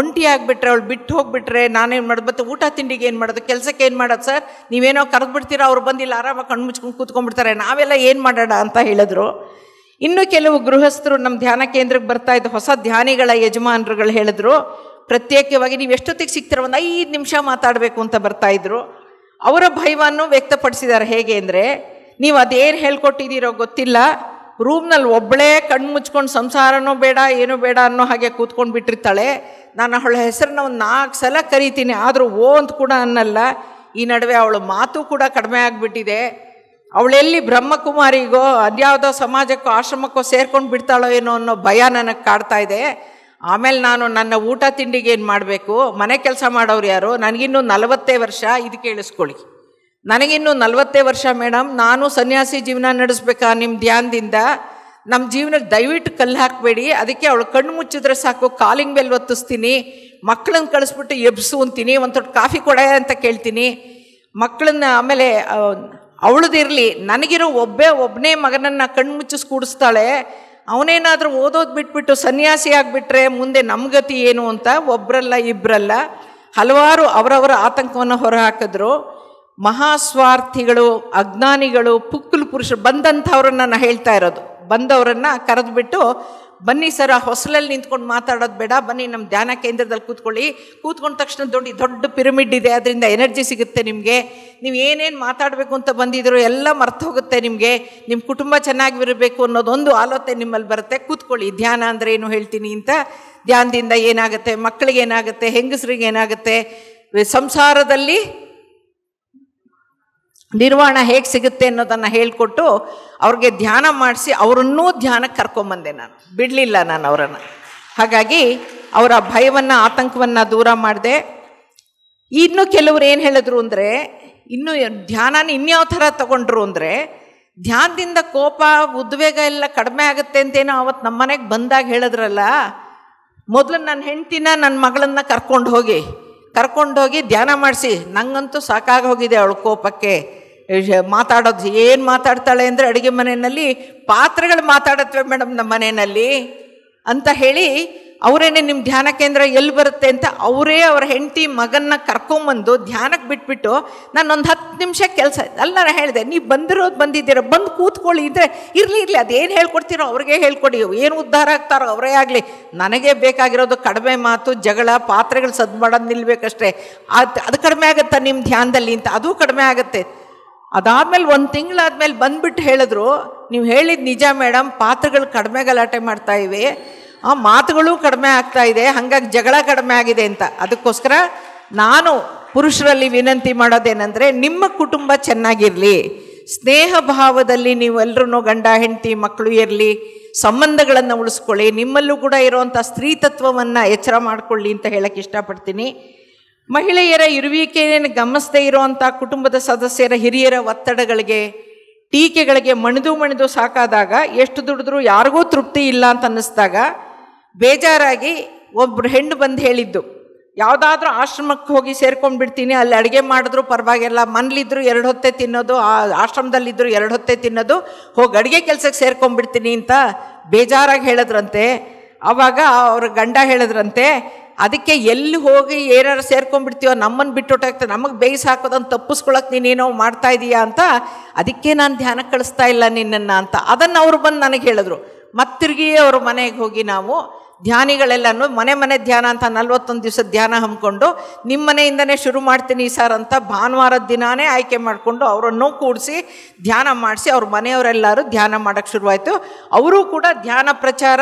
ಒಂಟಿ ಆಗಿಬಿಟ್ರೆ, ಅವಳು ಬಿಟ್ಟು ಹೋಗಿಬಿಟ್ರೆ ನಾನೇನು ಮಾಡೋದು, ಮತ್ತು ಊಟ ತಿಂಡಿಗೆ ಏನು ಮಾಡೋದು, ಕೆಲಸಕ್ಕೆ ಏನು ಮಾಡೋದು ಸರ್, ನೀವೇನೋ ಕರೆದ್ಬಿಡ್ತೀರಾ, ಅವ್ರು ಬಂದಿಲ್ಲ ಆರಾಮಾಗಿ ಕಣ್ಣು ಮುಚ್ಕೊಂಡು ಕೂತ್ಕೊಂಡ್ಬಿಡ್ತಾರೆ, ನಾವೆಲ್ಲ ಏನು ಮಾಡೋಣ ಅಂತ ಹೇಳಿದ್ರು. ಇನ್ನು ಕೆಲವು ಗೃಹಸ್ಥರು ನಮ್ಮ ಧ್ಯಾನ ಕೇಂದ್ರಕ್ಕೆ ಬರ್ತಾ ಇದ್ದ ಹೊಸ ಧ್ಯಾನಿಗಳ ಯಜಮಾನರುಗಳು ಹೇಳಿದ್ರು, ಪ್ರತ್ಯೇಕವಾಗಿ ನೀವು ಎಷ್ಟೊತ್ತಿಗೆ ಸಿಗ್ತೀರ, ಒಂದು 5 ನಿಮಿಷ ಮಾತಾಡಬೇಕು ಅಂತ ಬರ್ತಾಯಿದ್ರು. ಅವರ ಭಯವನ್ನು ವ್ಯಕ್ತಪಡಿಸಿದ್ದಾರೆ. ಹೇಗೆ ಅಂದರೆ, ನೀವು ಅದೇನು ಹೇಳ್ಕೊಟ್ಟಿದ್ದೀರೋ ಗೊತ್ತಿಲ್ಲ, ರೂಮ್ನಲ್ಲಿ ಒಬ್ಬಳೇ ಕಣ್ಣು ಮುಚ್ಕೊಂಡು ಸಂಸಾರನೂ ಬೇಡ ಏನೂ ಬೇಡ ಅನ್ನೋ ಹಾಗೆ ಕೂತ್ಕೊಂಡು ಬಿಟ್ಟಿರ್ತಾಳೆ. ನಾನು ಅವಳ ಹೆಸರನ್ನ ಒಂದು 4 ಸಲ ಕರಿತೀನಿ, ಆದರೂ ಅಂತ ಕೂಡ ಅನ್ನಲ್ಲ. ಈ ನಡುವೆ ಅವಳ ಮಾತು ಕೂಡ ಕಡಿಮೆ ಆಗಿಬಿಟ್ಟಿದೆ. ಅವಳೆಲ್ಲಿ ಬ್ರಹ್ಮಕುಮಾರಿಗೋ ಅದ್ಯಾವುದೋ ಸಮಾಜಕ್ಕೋ ಆಶ್ರಮಕ್ಕೋ ಸೇರ್ಕೊಂಡು ಬಿಡ್ತಾಳೋ ಏನೋ ಅನ್ನೋ ಭಯ ನನಗೆ ಕಾಡ್ತಾ ಇದೆ. ಆಮೇಲೆ ನಾನು ನನ್ನ ಊಟ ತಿಂಡಿಗೆ ಏನು ಮಾಡಬೇಕು, ಮನೆ ಕೆಲಸ ಮಾಡೋರು ಯಾರು, ನನಗಿನ್ನೂ 40 ವರ್ಷ, ಇದು ಕೇಳಿಸ್ಕೊಳ್ಳಿ, ನನಗಿನ್ನೂ 40 ವರ್ಷ ಮೇಡಮ್, ನಾನು ಸನ್ಯಾಸಿ ಜೀವನ ನಡೆಸ್ಬೇಕಾ ನಿಮ್ಮ ಧ್ಯಾನದಿಂದ? ನಮ್ಮ ಜೀವನಕ್ಕೆ ದಯವಿಟ್ಟು ಕಲ್ಲು ಹಾಕಬೇಡಿ. ಅದಕ್ಕೆ ಅವಳು ಕಣ್ಣು ಮುಚ್ಚಿದ್ರೆ ಸಾಕು, ಕಾಲಿಂಗ್ ಬೆಲ್ ಒತ್ತಿಸ್ತೀನಿ, ಮಕ್ಕಳನ್ನ ಕಳಿಸ್ಬಿಟ್ಟು ಎಬ್ಸು ಅಂತೀನಿ, ಒಂದು ತೊಟ್ಟು ಕಾಫಿ ಕೊಡೆ ಅಂತ ಕೇಳ್ತೀನಿ ಮಕ್ಕಳನ್ನ. ಆಮೇಲೆ ಅವಳದಿರಲಿ, ನನಗಿರೋ ಒಬ್ಬನೇ ಮಗನನ್ನು ಕಣ್ಣು ಮುಚ್ಚಿಸ್ ಕೂಡಿಸ್ತಾಳೆ. ಅವನೇನಾದರೂ ಓದೋದು ಬಿಟ್ಬಿಟ್ಟು ಸನ್ಯಾಸಿ ಆಗಿಬಿಟ್ರೆ ಮುಂದೆ ನಮ್ಮ ಗತಿ ಏನು ಅಂತ ಒಬ್ಬರಲ್ಲ ಇಬ್ಬರಲ್ಲ ಹಲವಾರು ಅವರವರ ಆತಂಕವನ್ನು ಹೊರಹಾಕಿದ್ರು. ಮಹಾಸ್ವಾರ್ಥಿಗಳು, ಅಜ್ಞಾನಿಗಳು, ಪುಕ್ಕಲು ಪುರುಷರು ಬಂದಂಥವ್ರನ್ನ ನಾನು ಹೇಳ್ತಾ ಇರೋದು. ಬಂದವರನ್ನು ಕರೆದುಬಿಟ್ಟು, ಬನ್ನಿ ಸರ್, ಹೊಸಲಲ್ಲಿ ನಿಂತ್ಕೊಂಡು ಮಾತಾಡೋದು ಬೇಡ, ಬನ್ನಿ ನಮ್ಮ ಧ್ಯಾನ ಕೇಂದ್ರದಲ್ಲಿ ಕೂತ್ಕೊಂಡ ತಕ್ಷಣ ದೊಡ್ಡ ಪಿರಮಿಡ್ ಇದೆ, ಅದರಿಂದ ಎನರ್ಜಿ ಸಿಗುತ್ತೆ ನಿಮಗೆ, ನೀವು ಏನೇನು ಮಾತಾಡಬೇಕು ಅಂತ ಬಂದಿದ್ರು ಎಲ್ಲ ಮರ್ತು ಹೋಗುತ್ತೆ ನಿಮಗೆ, ನಿಮ್ಮ ಕುಟುಂಬ ಚೆನ್ನಾಗಿರಬೇಕು ಅನ್ನೋದೊಂದು ಆಲೋಚನೆ ನಿಮ್ಮಲ್ಲಿ ಬರುತ್ತೆ, ಕೂತ್ಕೊಳ್ಳಿ, ಧ್ಯಾನ ಅಂದರೆ ಏನು ಹೇಳ್ತೀನಿ ಅಂತ. ಧ್ಯಾನದಿಂದ ಏನಾಗುತ್ತೆ, ಮಕ್ಕಳಿಗೆ ಏನಾಗುತ್ತೆ, ಹೆಂಗಸರಿಗೆ ಏನಾಗುತ್ತೆ, ಸಂಸಾರದಲ್ಲಿ ನಿರ್ವಾಣ ಹೇಗೆ ಸಿಗುತ್ತೆ ಅನ್ನೋದನ್ನು ಹೇಳಿಕೊಟ್ಟು ಅವ್ರಿಗೆ ಧ್ಯಾನ ಮಾಡಿಸಿ ಅವರನ್ನೂ ಧ್ಯಾನಕ್ಕೆ ಕರ್ಕೊಂಬಂದೆ. ನಾನು ಬಿಡಲಿಲ್ಲ ನಾನು ಅವರನ್ನು. ಹಾಗಾಗಿ ಅವರ ಭಯವನ್ನು, ಆತಂಕವನ್ನು ದೂರ ಮಾಡಿದೆ. ಇನ್ನು ಕೆಲವರು ಏನು ಹೇಳಿದ್ರು ಅಂದರೆ, ಇನ್ನು ಧ್ಯಾನನ ಇನ್ಯಾವ ಥರ ತಗೊಂಡ್ರು ಅಂದರೆ, ಧ್ಯಾನದಿಂದ ಕೋಪ ಉದ್ವೇಗ ಎಲ್ಲ ಕಡಿಮೆ ಆಗುತ್ತೆ ಅಂತೇನೋ ಅವತ್ತು ನಮ್ಮ ಮನೆಗೆ ಬಂದಾಗ ಹೇಳಿದ್ರಲ್ಲ, ಮೊದಲು ನನ್ನ ಹೆಂಡ್ತಿನ ನನ್ನ ಮಗಳನ್ನ ಕರ್ಕೊಂಡೋಗಿ ಧ್ಯಾನ ಮಾಡಿಸಿ, ನಂಗಂತೂ ಸಾಕಾಗಿ ಹೋಗಿದೆ ಅವಳ ಕೋಪಕ್ಕೆ, ಮಾತಾಡೋದು ಏನು ಮಾತಾಡ್ತಾಳೆ ಅಂದರೆ ಅಡುಗೆ ಮನೆಯಲ್ಲಿ ಪಾತ್ರೆಗಳು ಮಾತಾಡತ್ವೆ ಮೇಡಮ್ ನಮ್ಮ ಮನೆಯಲ್ಲಿ ಅಂತ ಹೇಳಿ ಅವರೇನೆ ನಿಮ್ಮ ಧ್ಯಾನ ಕೇಂದ್ರ ಎಲ್ಲಿ ಬರುತ್ತೆ ಅಂತ ಅವರೇ ಅವ್ರ ಹೆಂಡತಿ ಮಗನ್ನ ಕರ್ಕೊಂಬಂದು ಧ್ಯಾನಕ್ಕೆ ಬಿಟ್ಬಿಟ್ಟು ನಾನೊಂದು 10 ನಿಮಿಷ ಕೆಲಸ ಅಲ್ಲ ನಾನು ಹೇಳಿದೆ, ನೀವು ಬಂದಿದ್ದೀರ ಬಂದು ಕೂತ್ಕೊಳ್ಳಿ ಇದ್ದರೆ ಇರಲಿ ಅದೇನು ಹೇಳ್ಕೊಡ್ತೀರೋ ಅವ್ರಿಗೆ ಹೇಳ್ಕೊಡಿ, ಏನು ಉದ್ಧಾರ ಆಗ್ತಾರೋ ಅವರೇ ಆಗಲಿ, ನನಗೆ ಬೇಕಾಗಿರೋದು ಕಡಿಮೆ ಮಾತು ಜಗಳ ಪಾತ್ರೆಗಳು ಸದ್ದು ಮಾಡೋದು ನಿಲ್ಬೇಕಷ್ಟೇ, ಅದು ಕಡಿಮೆ ಆಗುತ್ತಾ ನಿಮ್ಮ ಧ್ಯಾನದಲ್ಲಿ ಅಂತ, ಅದು ಕಡಿಮೆ ಆಗುತ್ತೆ. ಅದಾದಮೇಲೆ 1 ತಿಂಗಳಾದ್ಮೇಲೆ ಬಂದುಬಿಟ್ಟು ಹೇಳಿದ್ರು, ನೀವು ಹೇಳಿದ ನಿಜ ಮೇಡಮ್, ಪಾತ್ರೆಗಳು ಕಡಿಮೆ ಗಲಾಟೆ ಮಾಡ್ತಾ ಇವೆ, ಆ ಮಾತುಗಳು ಕಡಿಮೆ ಆಗ್ತಾ ಇದೆ, ಹಾಗಾಗಿ ಜಗಳ ಕಡಿಮೆ ಆಗಿದೆ ಅಂತ. ಅದಕ್ಕೋಸ್ಕರ ನಾನು ಪುರುಷರಲ್ಲಿ ವಿನಂತಿ ಮಾಡೋದೇನೆಂದರೆ, ನಿಮ್ಮ ಕುಟುಂಬ ಚೆನ್ನಾಗಿರಲಿ, ಸ್ನೇಹ ಭಾವದಲ್ಲಿ ನೀವೆಲ್ಲರೂ ಗಂಡ ಹೆಂಡತಿ ಮಕ್ಕಳು ಇರಲಿ, ಸಂಬಂಧಗಳನ್ನು ಉಳಿಸ್ಕೊಳ್ಳಿ, ನಿಮ್ಮಲ್ಲೂ ಕೂಡ ಇರುವಂಥ ಸ್ತ್ರೀತತ್ವವನ್ನು ಎಚ್ಚರ ಮಾಡಿಕೊಳ್ಳಿ ಅಂತ ಹೇಳಕ್ಕೆ ಇಷ್ಟಪಡ್ತೀನಿ. ಮಹಿಳೆಯರ ಇರುವಿಕೆಯನ್ನು ಗಮನಿಸದೇ ಇರುವಂಥ ಕುಟುಂಬದ ಸದಸ್ಯರ ಹಿರಿಯರ ಒತ್ತಡಗಳಿಗೆ ಟೀಕೆಗಳಿಗೆ ಮಣಿದು ಸಾಕಾದಾಗ, ಎಷ್ಟು ದುಡಿದ್ರೂ ಯಾರಿಗೂ ತೃಪ್ತಿ ಇಲ್ಲ ಅಂತ ಅನ್ನಿಸ್ದಾಗ ಬೇಜಾರಾಗಿ ಒಬ್ಬರು ಹೆಣ್ಣು ಬಂದು ಹೇಳಿದ್ದು, ಯಾವುದಾದ್ರೂ ಆಶ್ರಮಕ್ಕೆ ಹೋಗಿ ಸೇರ್ಕೊಂಡ್ಬಿಡ್ತೀನಿ, ಅಲ್ಲಿ ಅಡುಗೆ ಮಾಡಿದ್ರು ಪರವಾಗಿಲ್ಲ, ಮನೇಲಿದ್ರು 2 ಹೊತ್ತೇ ತಿನ್ನೋದು, ಆಶ್ರಮದಲ್ಲಿದ್ದರು 2 ಹೊತ್ತೇ ತಿನ್ನೋದು, ಹೋಗಿ ಅಡುಗೆ ಕೆಲಸಕ್ಕೆ ಸೇರ್ಕೊಂಡ್ಬಿಡ್ತೀನಿ ಅಂತ ಬೇಜಾರಾಗಿ ಹೇಳಿದ್ರಂತೆ. ಆವಾಗ ಅವ್ರ ಗಂಡ ಹೇಳಿದ್ರಂತೆ, ಅದಕ್ಕೆ ಎಲ್ಲಿ ಹೋಗಿ ಏನಾರು ಸೇರ್ಕೊಂಡ್ಬಿಡ್ತೀವೋ ನಮ್ಮನ್ನು ಬಿಟ್ಟೊಟ್ಟಾಗ್ತದೆ, ನಮಗೆ ಬೇಯಿಸಿ ಹಾಕೋದನ್ನು ತಪ್ಪಿಸ್ಕೊಳಕ್ಕೆ ನೀನೇನೋ ಮಾಡ್ತಾ ಇದೀಯಾ ಅಂತ, ಅದಕ್ಕೆ ನಾನು ಧ್ಯಾನಕ್ಕೆ ಕಳಿಸ್ತಾ ಇಲ್ಲ ನಿನ್ನನ್ನು ಅಂತ. ಅದನ್ನು ಅವರು ಬಂದು ನನಗೆ ಹೇಳಿದ್ರು. ಮತ್ತಿರುಗಿ ಅವ್ರ ಮನೆಗೆ ಹೋಗಿ ನಾವು ಧ್ಯಾನಿಗಳೆಲ್ಲನೂ ಮನೆ ಧ್ಯಾನ ಅಂತ 41 ದಿವಸದ ಧ್ಯಾನ ಹಮ್ಮಿಕೊಂಡು ನಿಮ್ಮ ಮನೆಯಿಂದನೇ ಶುರು ಮಾಡ್ತೀನಿ ಸರ್ ಅಂತ ಭಾನುವಾರದ ದಿನಾನೇ ಆಯ್ಕೆ ಮಾಡಿಕೊಂಡು ಅವರನ್ನು ಕೂಡಿಸಿ ಧ್ಯಾನ ಮಾಡಿಸಿ ಅವ್ರ ಮನೆಯವರೆಲ್ಲರೂ ಧ್ಯಾನ ಮಾಡೋಕ್ಕೆ ಶುರುವಾಯಿತು. ಅವರು ಕೂಡ ಧ್ಯಾನ ಪ್ರಸಾರ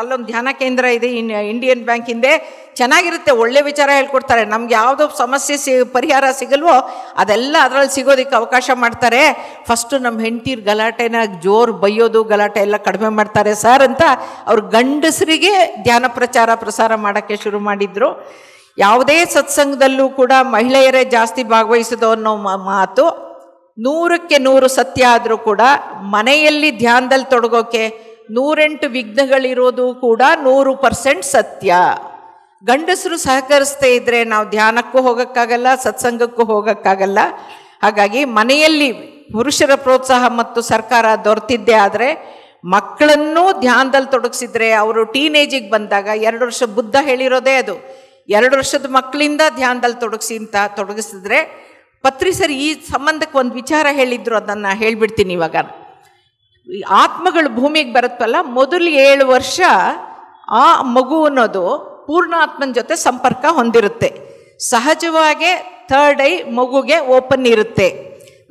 ಅಲ್ಲೊಂದು ಧ್ಯಾನ ಕೇಂದ್ರ ಇದೆ ಇಂಡಿಯನ್ ಬ್ಯಾಂಕ್ ಹಿಂದೆ, ಚೆನ್ನಾಗಿರುತ್ತೆ, ಒಳ್ಳೆ ವಿಚಾರ ಹೇಳ್ಕೊಡ್ತಾರೆ. ನಮ್ಗೆ ಯಾವುದೋ ಸಮಸ್ಯೆ ಪರಿಹಾರ ಸಿಗಲ್ವೋ ಅದೆಲ್ಲ ಅದರಲ್ಲಿ ಸಿಗೋದಕ್ಕೆ ಅವಕಾಶ ಮಾಡ್ತಾರೆ. ಫಸ್ಟು ನಮ್ಮ ಹೆಂಡತಿರ ಗಲಾಟೆನ ಜೋರು ಬೈಯೋದು ಗಲಾಟೆ ಎಲ್ಲ ಕಡಿಮೆ ಮಾಡ್ತಾರೆ ಸರ್ ಅಂತ ಅವ್ರ ಗಂಡಸರಿಗೆ ಧ್ಯಾನ ಪ್ರಸಾರ ಮಾಡೋಕ್ಕೆ ಶುರು ಮಾಡಿದ್ರು. ಯಾವುದೇ ಸತ್ಸಂಗದಲ್ಲೂ ಕೂಡ ಮಹಿಳೆಯರೇ ಜಾಸ್ತಿ ಭಾಗವಹಿಸೋದು ಅನ್ನೋ ಮಾತು 100ಕ್ಕೆ 100 ಸತ್ಯ ಆದರೂ ಕೂಡ ಮನೆಯಲ್ಲಿ ಧ್ಯಾನದಲ್ಲಿ ತೊಡಗೋಕೆ 108 ವಿಘ್ನಗಳಿರೋದು ಕೂಡ 100% ಸತ್ಯ. ಗಂಡಸರು ಸಹಕರಿಸ್ತೇ ಇದ್ದರೆ ನಾವು ಧ್ಯಾನಕ್ಕೂ ಹೋಗೋಕ್ಕಾಗಲ್ಲ, ಸತ್ಸಂಗಕ್ಕೂ ಹೋಗೋಕ್ಕಾಗಲ್ಲ. ಹಾಗಾಗಿ ಮನೆಯಲ್ಲಿ ಪುರುಷರ ಪ್ರೋತ್ಸಾಹ ಮತ್ತು ಸರ್ಕಾರ ದೊರೆತಿದ್ದೇ ಆದರೆ ಮಕ್ಕಳನ್ನೂ ಧ್ಯಾನದಲ್ಲಿ ತೊಡಗಿಸಿದ್ರೆ, ಅವರು ಟೀನೇಜಿಗೆ ಬಂದಾಗ 2 ವರ್ಷ ಬುದ್ಧ ಹೇಳಿರೋದೇ ಅದು, 2 ವರ್ಷದ ಮಕ್ಕಳಿಂದ ಧ್ಯಾನದಲ್ಲಿ ತೊಡಗಿಸಿದ್ರೆ. ಪತ್ರಿ ಸರ್ ಈ ಸಂಬಂಧಕ್ಕೆ ಒಂದು ವಿಚಾರ ಹೇಳಿದ್ರು, ಅದನ್ನು ಹೇಳಿಬಿಡ್ತೀನಿ ಇವಾಗ. ಆತ್ಮಗಳು ಭೂಮಿಗೆ ಬರುತ್ತಲ್ಲ, ಮೊದಲು 7 ವರ್ಷ ಆ ಮಗು ಅನ್ನೋದು ಪೂರ್ಣಾತ್ಮನ ಜೊತೆ ಸಂಪರ್ಕ ಹೊಂದಿರುತ್ತೆ. ಸಹಜವಾಗೇ 3rd ಐ ಮಗುಗೆ ಓಪನ್ ಇರುತ್ತೆ.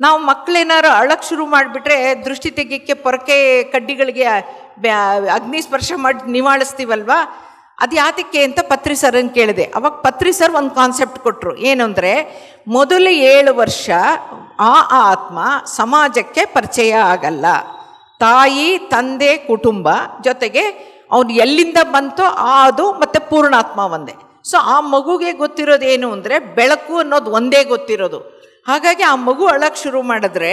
ನಾವು ಮಕ್ಕಳೇನಾರು ಅಳಕ್ಕೆ ಶುರು ಮಾಡಿಬಿಟ್ರೆ ದೃಷ್ಟಿ ತೆಗಿಯೋಕ್ಕೆ ಪೊರಕೆ ಕಡ್ಡಿಗಳಿಗೆ ಅಗ್ನಿ ಸ್ಪರ್ಶ ಮಾಡಿ ನಿವಾಳಿಸ್ತೀವಲ್ವ, ಅದು ಯಾತಕ್ಕೆ ಅಂತ ಪತ್ರಿ ಸರ್ನ ಕೇಳಿದೆ. ಅವಾಗ ಪತ್ರಿ ಸರ್ ಒಂದು ಕಾನ್ಸೆಪ್ಟ್ ಕೊಟ್ಟರು. ಏನು ಅಂದರೆ, ಮೊದಲು 7 ವರ್ಷ ಆ ಆತ್ಮ ಸಮಾಜಕ್ಕೆ ಪರಿಚಯ ಆಗಲ್ಲ. ತಾಯಿ ತಂದೆ ಕುಟುಂಬ ಜೊತೆಗೆ ಅವನು ಎಲ್ಲಿಂದ ಬಂತೋ ಅದು ಮತ್ತು ಪೂರ್ಣಾತ್ಮ ಒಂದೇ. ಸೊ ಆ ಮಗುಗೆ ಗೊತ್ತಿರೋದೇನು ಅಂದರೆ ಬೆಳಕು ಅನ್ನೋದು ಒಂದೇ ಗೊತ್ತಿರೋದು. ಹಾಗಾಗಿ ಆ ಮಗು ಅಳಕ್ಕೆ ಶುರು ಮಾಡಿದ್ರೆ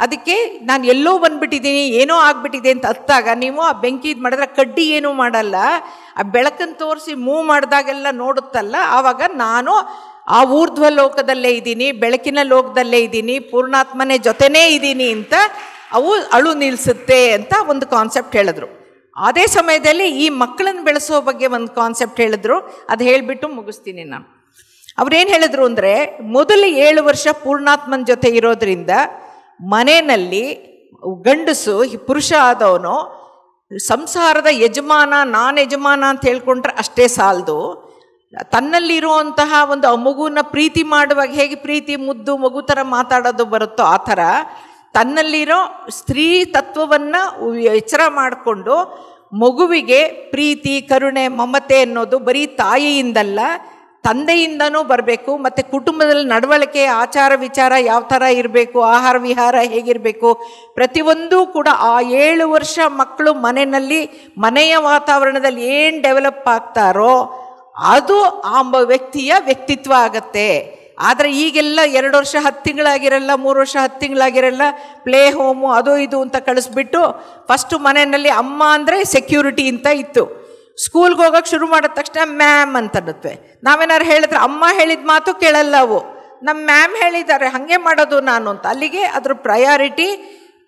ಅದಕ್ಕೆ ನಾನು ಎಲ್ಲೋ ಬಂದುಬಿಟ್ಟಿದ್ದೀನಿ, ಏನೋ ಆಗಿಬಿಟ್ಟಿದೆ ಅಂತ ಅತ್ತಾಗ ನೀವು ಆ ಬೆಂಕಿ ಇದು ಮಾಡಿದ್ರೆ ಕಡ್ಡಿ ಏನೂ ಮಾಡಲ್ಲ, ಆ ಬೆಳಕನ್ನು ತೋರಿಸಿ ಮೂವ್ ಮಾಡಿದಾಗೆಲ್ಲ ನೋಡುತ್ತಲ್ಲ, ಆವಾಗ ನಾನು ಆ ಊರ್ಧ್ವ ಲೋಕದಲ್ಲೇ ಇದ್ದೀನಿ, ಬೆಳಕಿನ ಲೋಕದಲ್ಲೇ ಇದ್ದೀನಿ, ಪೂರ್ಣಾತ್ಮನೇ ಜೊತೆನೇ ಇದ್ದೀನಿ ಅಂತ ಅವು ಅಳು ನಿಲ್ಲಿಸುತ್ತೆ ಅಂತ ಒಂದು ಕಾನ್ಸೆಪ್ಟ್ ಹೇಳಿದ್ರು. ಅದೇ ಸಮಯದಲ್ಲಿ ಈ ಮಕ್ಕಳನ್ನು ಬೆಳೆಸೋ ಬಗ್ಗೆ ಒಂದು ಕಾನ್ಸೆಪ್ಟ್ ಹೇಳಿದ್ರು. ಅದು ಹೇಳಿಬಿಟ್ಟು ಮುಗಿಸ್ತೀನಿ ನಾನು. ಅವ್ರೇನು ಹೇಳಿದ್ರು ಅಂದರೆ, ಮೊದಲು 7 ವರ್ಷ ಪೂರ್ಣಾತ್ಮನ ಜೊತೆ ಇರೋದ್ರಿಂದ ಮನೆಯಲ್ಲಿ ಗಂಡಸು ಪುರುಷ ಆದವನು ಸಂಸಾರದ ಯಜಮಾನ ನಾನ್ ಯಜಮಾನ ಅಂತ ಹೇಳ್ಕೊಂಡ್ರೆ ಅಷ್ಟೇ ಸಾಲದು, ತನ್ನಲ್ಲಿರುವಂತಹ ಒಂದು ಮಗುನ ಪ್ರೀತಿ ಮಾಡುವಾಗ ಹೇಗೆ ಪ್ರೀತಿ ಮುದ್ದು ಮಗು ಥರ ಮಾತಾಡೋದು ಬರುತ್ತೋ ಆ ಥರ ತನ್ನಲ್ಲಿರೋ ಸ್ತ್ರೀ ತತ್ವವನ್ನು ಎಚ್ಚರ ಮಾಡಿಕೊಂಡು ಮಗುವಿಗೆ ಪ್ರೀತಿ ಕರುಣೆ ಮಮತೆ ಅನ್ನೋದು ಬರೀ ತಾಯಿಯಿಂದಲ್ಲ ತಂದೆಯಿಂದನೂ ಬರಬೇಕು. ಮತ್ತು ಕುಟುಂಬದಲ್ಲಿ ನಡವಳಿಕೆ ಆಚಾರ ವಿಚಾರ ಯಾವ ಥರ ಇರಬೇಕು, ಆಹಾರ ವಿಹಾರ ಹೇಗಿರಬೇಕು, ಪ್ರತಿಯೊಂದೂ ಕೂಡ ಆ 7 ವರ್ಷ ಮಕ್ಕಳು ಮನೆಯ ವಾತಾವರಣದಲ್ಲಿ ಏನು ಡೆವಲಪ್ ಆಗ್ತಾರೋ ಅದು ಆ ವ್ಯಕ್ತಿಯ ವ್ಯಕ್ತಿತ್ವ ಆಗತ್ತೆ. ಆದರೆ ಈಗೆಲ್ಲ 2 ವರ್ಷ 10 ತಿಂಗಳಾಗಿರಲ್ಲ, 3 ವರ್ಷ 10 ತಿಂಗಳಾಗಿರಲ್ಲ, ಪ್ಲೇ ಹೋಮು ಅದು ಇದು ಅಂತ ಕಳಿಸ್ಬಿಟ್ಟು ಫಸ್ಟು ಮನೆಯಲ್ಲಿ ಅಮ್ಮ ಅಂದರೆ ಸೆಕ್ಯೂರಿಟಿ ಅಂತ ಇತ್ತು. ಸ್ಕೂಲ್ಗೆ ಹೋಗೋಕ್ಕೆ ಶುರು ಮಾಡಿದ ತಕ್ಷಣ ಮ್ಯಾಮ್ ಅಂತ ಅನ್ನುತ್ತವೆ. ನಾವೇನಾರು ಹೇಳಿದ್ರೆ ಅಮ್ಮ ಹೇಳಿದ ಮಾತು ಕೇಳಲ್ಲ ಅವು. ನಮ್ಮ ಮ್ಯಾಮ್ ಹೇಳಿದ್ದಾರೆ ಹಾಗೆ ಮಾಡೋದು ನಾನು ಅಂತ. ಅಲ್ಲಿಗೆ ಅದ್ರ ಪ್ರಯಾರಿಟಿ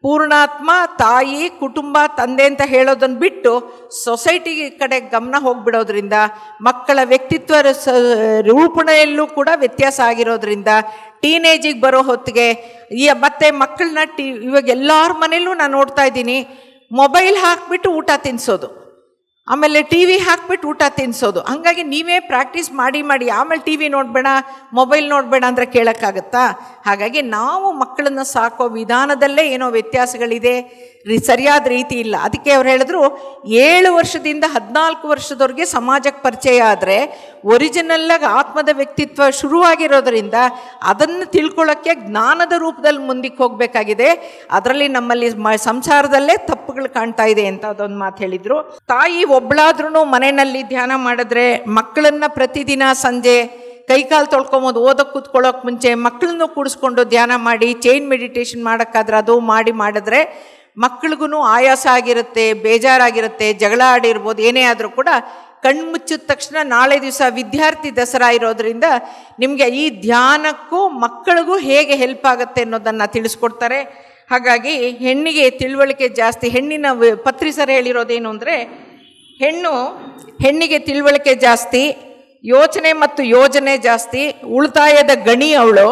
ಪೂರ್ಣಾತ್ಮ, ತಾಯಿ, ಕುಟುಂಬ, ತಂದೆ ಅಂತ ಹೇಳೋದನ್ನು ಬಿಟ್ಟು ಸೊಸೈಟಿ ಕಡೆ ಗಮನ ಹೋಗಿಬಿಡೋದ್ರಿಂದ ಮಕ್ಕಳ ವ್ಯಕ್ತಿತ್ವ ರೂಪಣೆಯಲ್ಲೂ ಕೂಡ ವ್ಯತ್ಯಾಸ ಆಗಿರೋದ್ರಿಂದ ಟೀನೇಜಿಗೆ ಬರೋ ಹೊತ್ತಿಗೆ ಮತ್ತು ಮಕ್ಕಳನ್ನ ಇವಾಗ ಎಲ್ಲರ ಮನೇಲೂ ನಾನು ನೋಡ್ತಾ ಇದ್ದೀನಿ, ಮೊಬೈಲ್ ಹಾಕಿಬಿಟ್ಟು ಊಟ ತಿನ್ನಿಸೋದು, ಆಮೇಲೆ ಟಿ ವಿ ಹಾಕ್ಬಿಟ್ಟು ಊಟ ತಿನ್ನಿಸೋದು. ಹಾಗಾಗಿ ನೀವೇ ಪ್ರಾಕ್ಟೀಸ್ ಮಾಡಿ ಆಮೇಲೆ ಟಿ ವಿ ನೋಡಬೇಡ, ಮೊಬೈಲ್ ನೋಡಬೇಡ ಅಂದರೆ ಕೇಳೋಕ್ಕಾಗತ್ತಾ? ಹಾಗಾಗಿ ನಾವು ಮಕ್ಕಳನ್ನು ಸಾಕೋ ವಿಧಾನದಲ್ಲೇ ಏನೋ ವ್ಯತ್ಯಾಸಗಳಿದೆ, ಸರಿಯಾದ ರೀತಿ ಇಲ್ಲ. ಅದಕ್ಕೆ ಅವ್ರು ಹೇಳಿದ್ರು 7 ವರ್ಷದಿಂದ 14 ವರ್ಷದವ್ರಿಗೆ ಸಮಾಜಕ್ಕೆ ಪರಿಚಯ ಆದರೆ ಒರಿಜಿನಲ್ಲಾಗಿ ಆತ್ಮದ ವ್ಯಕ್ತಿತ್ವ ಶುರುವಾಗಿರೋದ್ರಿಂದ ಅದನ್ನು ತಿಳ್ಕೊಳ್ಳೋಕ್ಕೆ ಜ್ಞಾನದ ರೂಪದಲ್ಲಿ ಮುಂದಕ್ಕೆ ಹೋಗಬೇಕಾಗಿದೆ. ಅದರಲ್ಲಿ ನಮ್ಮಲ್ಲಿ ಸಂಸಾರದಲ್ಲೇ ತಪ್ಪುಗಳು ಕಾಣ್ತಾ ಇದೆ ಅಂತ ಅದೊಂದು ಮಾತು ಹೇಳಿದರು. ತಾಯಿ ಒಬ್ಬಳಾದ್ರೂ ಮನೆಯಲ್ಲಿ ಧ್ಯಾನ ಮಾಡಿದ್ರೆ ಮಕ್ಕಳನ್ನು ಪ್ರತಿದಿನ ಸಂಜೆ ಕೈಕಾಲು ತೊಳ್ಕೊಂಬೋದು, ಓದೋಕ್ಕೆ ಕೂತ್ಕೊಳ್ಳೋಕೆ ಮುಂಚೆ ಮಕ್ಕಳನ್ನು ಕೂಡಿಸ್ಕೊಂಡು ಧ್ಯಾನ ಮಾಡಿ ಚೈನ್ ಮೆಡಿಟೇಷನ್ ಮಾಡೋಕ್ಕಾದ್ರೆ ಅದು ಮಾಡಿದ್ರೆ ಮಕ್ಕಳಿಗೂ ಆಯಾಸ ಆಗಿರುತ್ತೆ, ಬೇಜಾರಾಗಿರುತ್ತೆ, ಜಗಳ ಆಡಿರ್ಬೋದು, ಏನೇ ಆದರೂ ಕೂಡ ಕಣ್ಣು ಮುಚ್ಚಿದ ತಕ್ಷಣ ನಾಳೆ ದಿವಸ ವಿದ್ಯಾರ್ಥಿ ದಸರಾ ಇರೋದ್ರಿಂದ ನಿಮಗೆ ಈ ಧ್ಯಾನಕ್ಕೂ ಮಕ್ಕಳಿಗೂ ಹೇಗೆ ಹೆಲ್ಪ್ ಆಗುತ್ತೆ ಅನ್ನೋದನ್ನು ತಿಳಿಸ್ಕೊಡ್ತಾರೆ. ಹಾಗಾಗಿ ಹೆಣ್ಣಿಗೆ ತಿಳುವಳಿಕೆ ಜಾಸ್ತಿ. ಹೆಣ್ಣಿನ ಪತ್ರಿಸರು ಹೇಳಿರೋದೇನು ಅಂದರೆ, ಹೆಣ್ಣಿಗೆ ತಿಳುವಳಿಕೆ ಜಾಸ್ತಿ, ಯೋಚನೆ ಮತ್ತು ಯೋಜನೆ ಜಾಸ್ತಿ, ಉಳಿತಾಯದ ಗಣಿ ಅವಳು.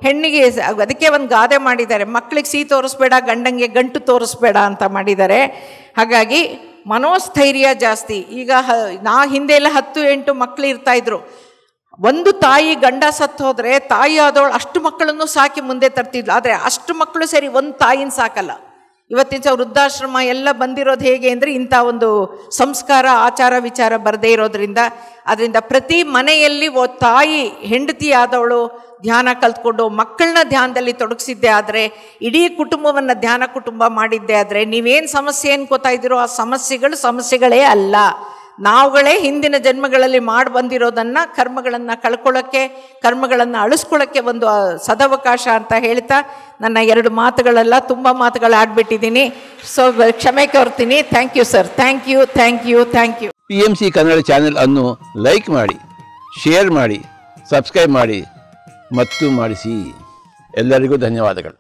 ಹೆಣ್ಣಿಗೆ ಅದಕ್ಕೆ ಒಂದು ಗಾದೆ ಮಾಡಿದ್ದಾರೆ, ಮಕ್ಕಳಿಗೆ ಸಿಹಿ ತೋರಿಸ್ಬೇಡ, ಗಂಡಂಗೆ ಗಂಟು ತೋರಿಸ್ಬೇಡ ಅಂತ ಮಾಡಿದ್ದಾರೆ. ಹಾಗಾಗಿ ಮನೋಸ್ಥೈರ್ಯ ಜಾಸ್ತಿ. ಈಗ ಹಿಂದೆ ಎಲ್ಲ 10-8 ಮಕ್ಕಳು ಇರ್ತಾಯಿದ್ರು. ಒಂದು ತಾಯಿ ಗಂಡ ಸತ್ತು ಹೋದರೆ ತಾಯಿ ಆದವಳು ಅಷ್ಟು ಮಕ್ಕಳನ್ನು ಸಾಕಿ ಮುಂದೆ ತರ್ತಿದ್ಲು. ಆದರೆ ಅಷ್ಟು ಮಕ್ಕಳು ಸೇರಿ ಒಂದು ತಾಯಿನ ಸಾಕಲ್ಲ. ಇವತ್ತಿನ ವೃದ್ಧಾಶ್ರಮ ಎಲ್ಲ ಬಂದಿರೋದು ಹೇಗೆ ಅಂದರೆ ಇಂಥ ಒಂದು ಸಂಸ್ಕಾರ, ಆಚಾರ ವಿಚಾರ ಬರದೇ ಇರೋದ್ರಿಂದ. ಅದರಿಂದ ಪ್ರತಿ ಮನೆಯಲ್ಲಿ ತಾಯಿ ಹೆಂಡತಿ ಆದವಳು ಧ್ಯಾನ ಕಲ್ತ್ಕೊಂಡು ಮಕ್ಕಳನ್ನ ಧ್ಯಾನದಲ್ಲಿ ತೊಡಗಿಸಿದ್ದೆ ಆದರೆ, ಇಡೀ ಕುಟುಂಬವನ್ನು ಧ್ಯಾನ ಕುಟುಂಬ ಮಾಡಿದ್ದೆ ಆದರೆ, ನೀವೇನು ಸಮಸ್ಯೆ ಅನ್ಕೋತಾ ಇದ್ದೀರೋ ಆ ಸಮಸ್ಯೆಗಳೇ ಅಲ್ಲ. ನಾವುಗಳೇ ಹಿಂದಿನ ಜನ್ಮಗಳಲ್ಲಿ ಮಾಡಿ ಬಂದಿರೋದನ್ನು, ಕರ್ಮಗಳನ್ನು ಕಳ್ಕೊಳ್ಳೋಕ್ಕೆ, ಕರ್ಮಗಳನ್ನು ಅಳಿಸ್ಕೊಳ್ಳೋಕ್ಕೆ ಒಂದು ಸದವಕಾಶ ಅಂತ ಹೇಳ್ತಾ ನನ್ನ 2 ಮಾತುಗಳೆಲ್ಲ ತುಂಬ ಮಾತುಗಳು ಆಡ್ಬಿಟ್ಟಿದ್ದೀನಿ. ಸೊ ಕ್ಷಮೆ ಕೋರ್ತೀನಿ. Thank you sir. Thank you. PMC Kannada channel ಅನ್ನು ಲೈಕ್ ಮಾಡಿ, ಶೇರ್ ಮಾಡಿ, ಸಬ್ಸ್ಕ್ರೈಬ್ ಮಾಡಿ ಮತ್ತು ಮಾಡಿಸಿ. ಎಲ್ಲರಿಗೂ ಧನ್ಯವಾದಗಳು.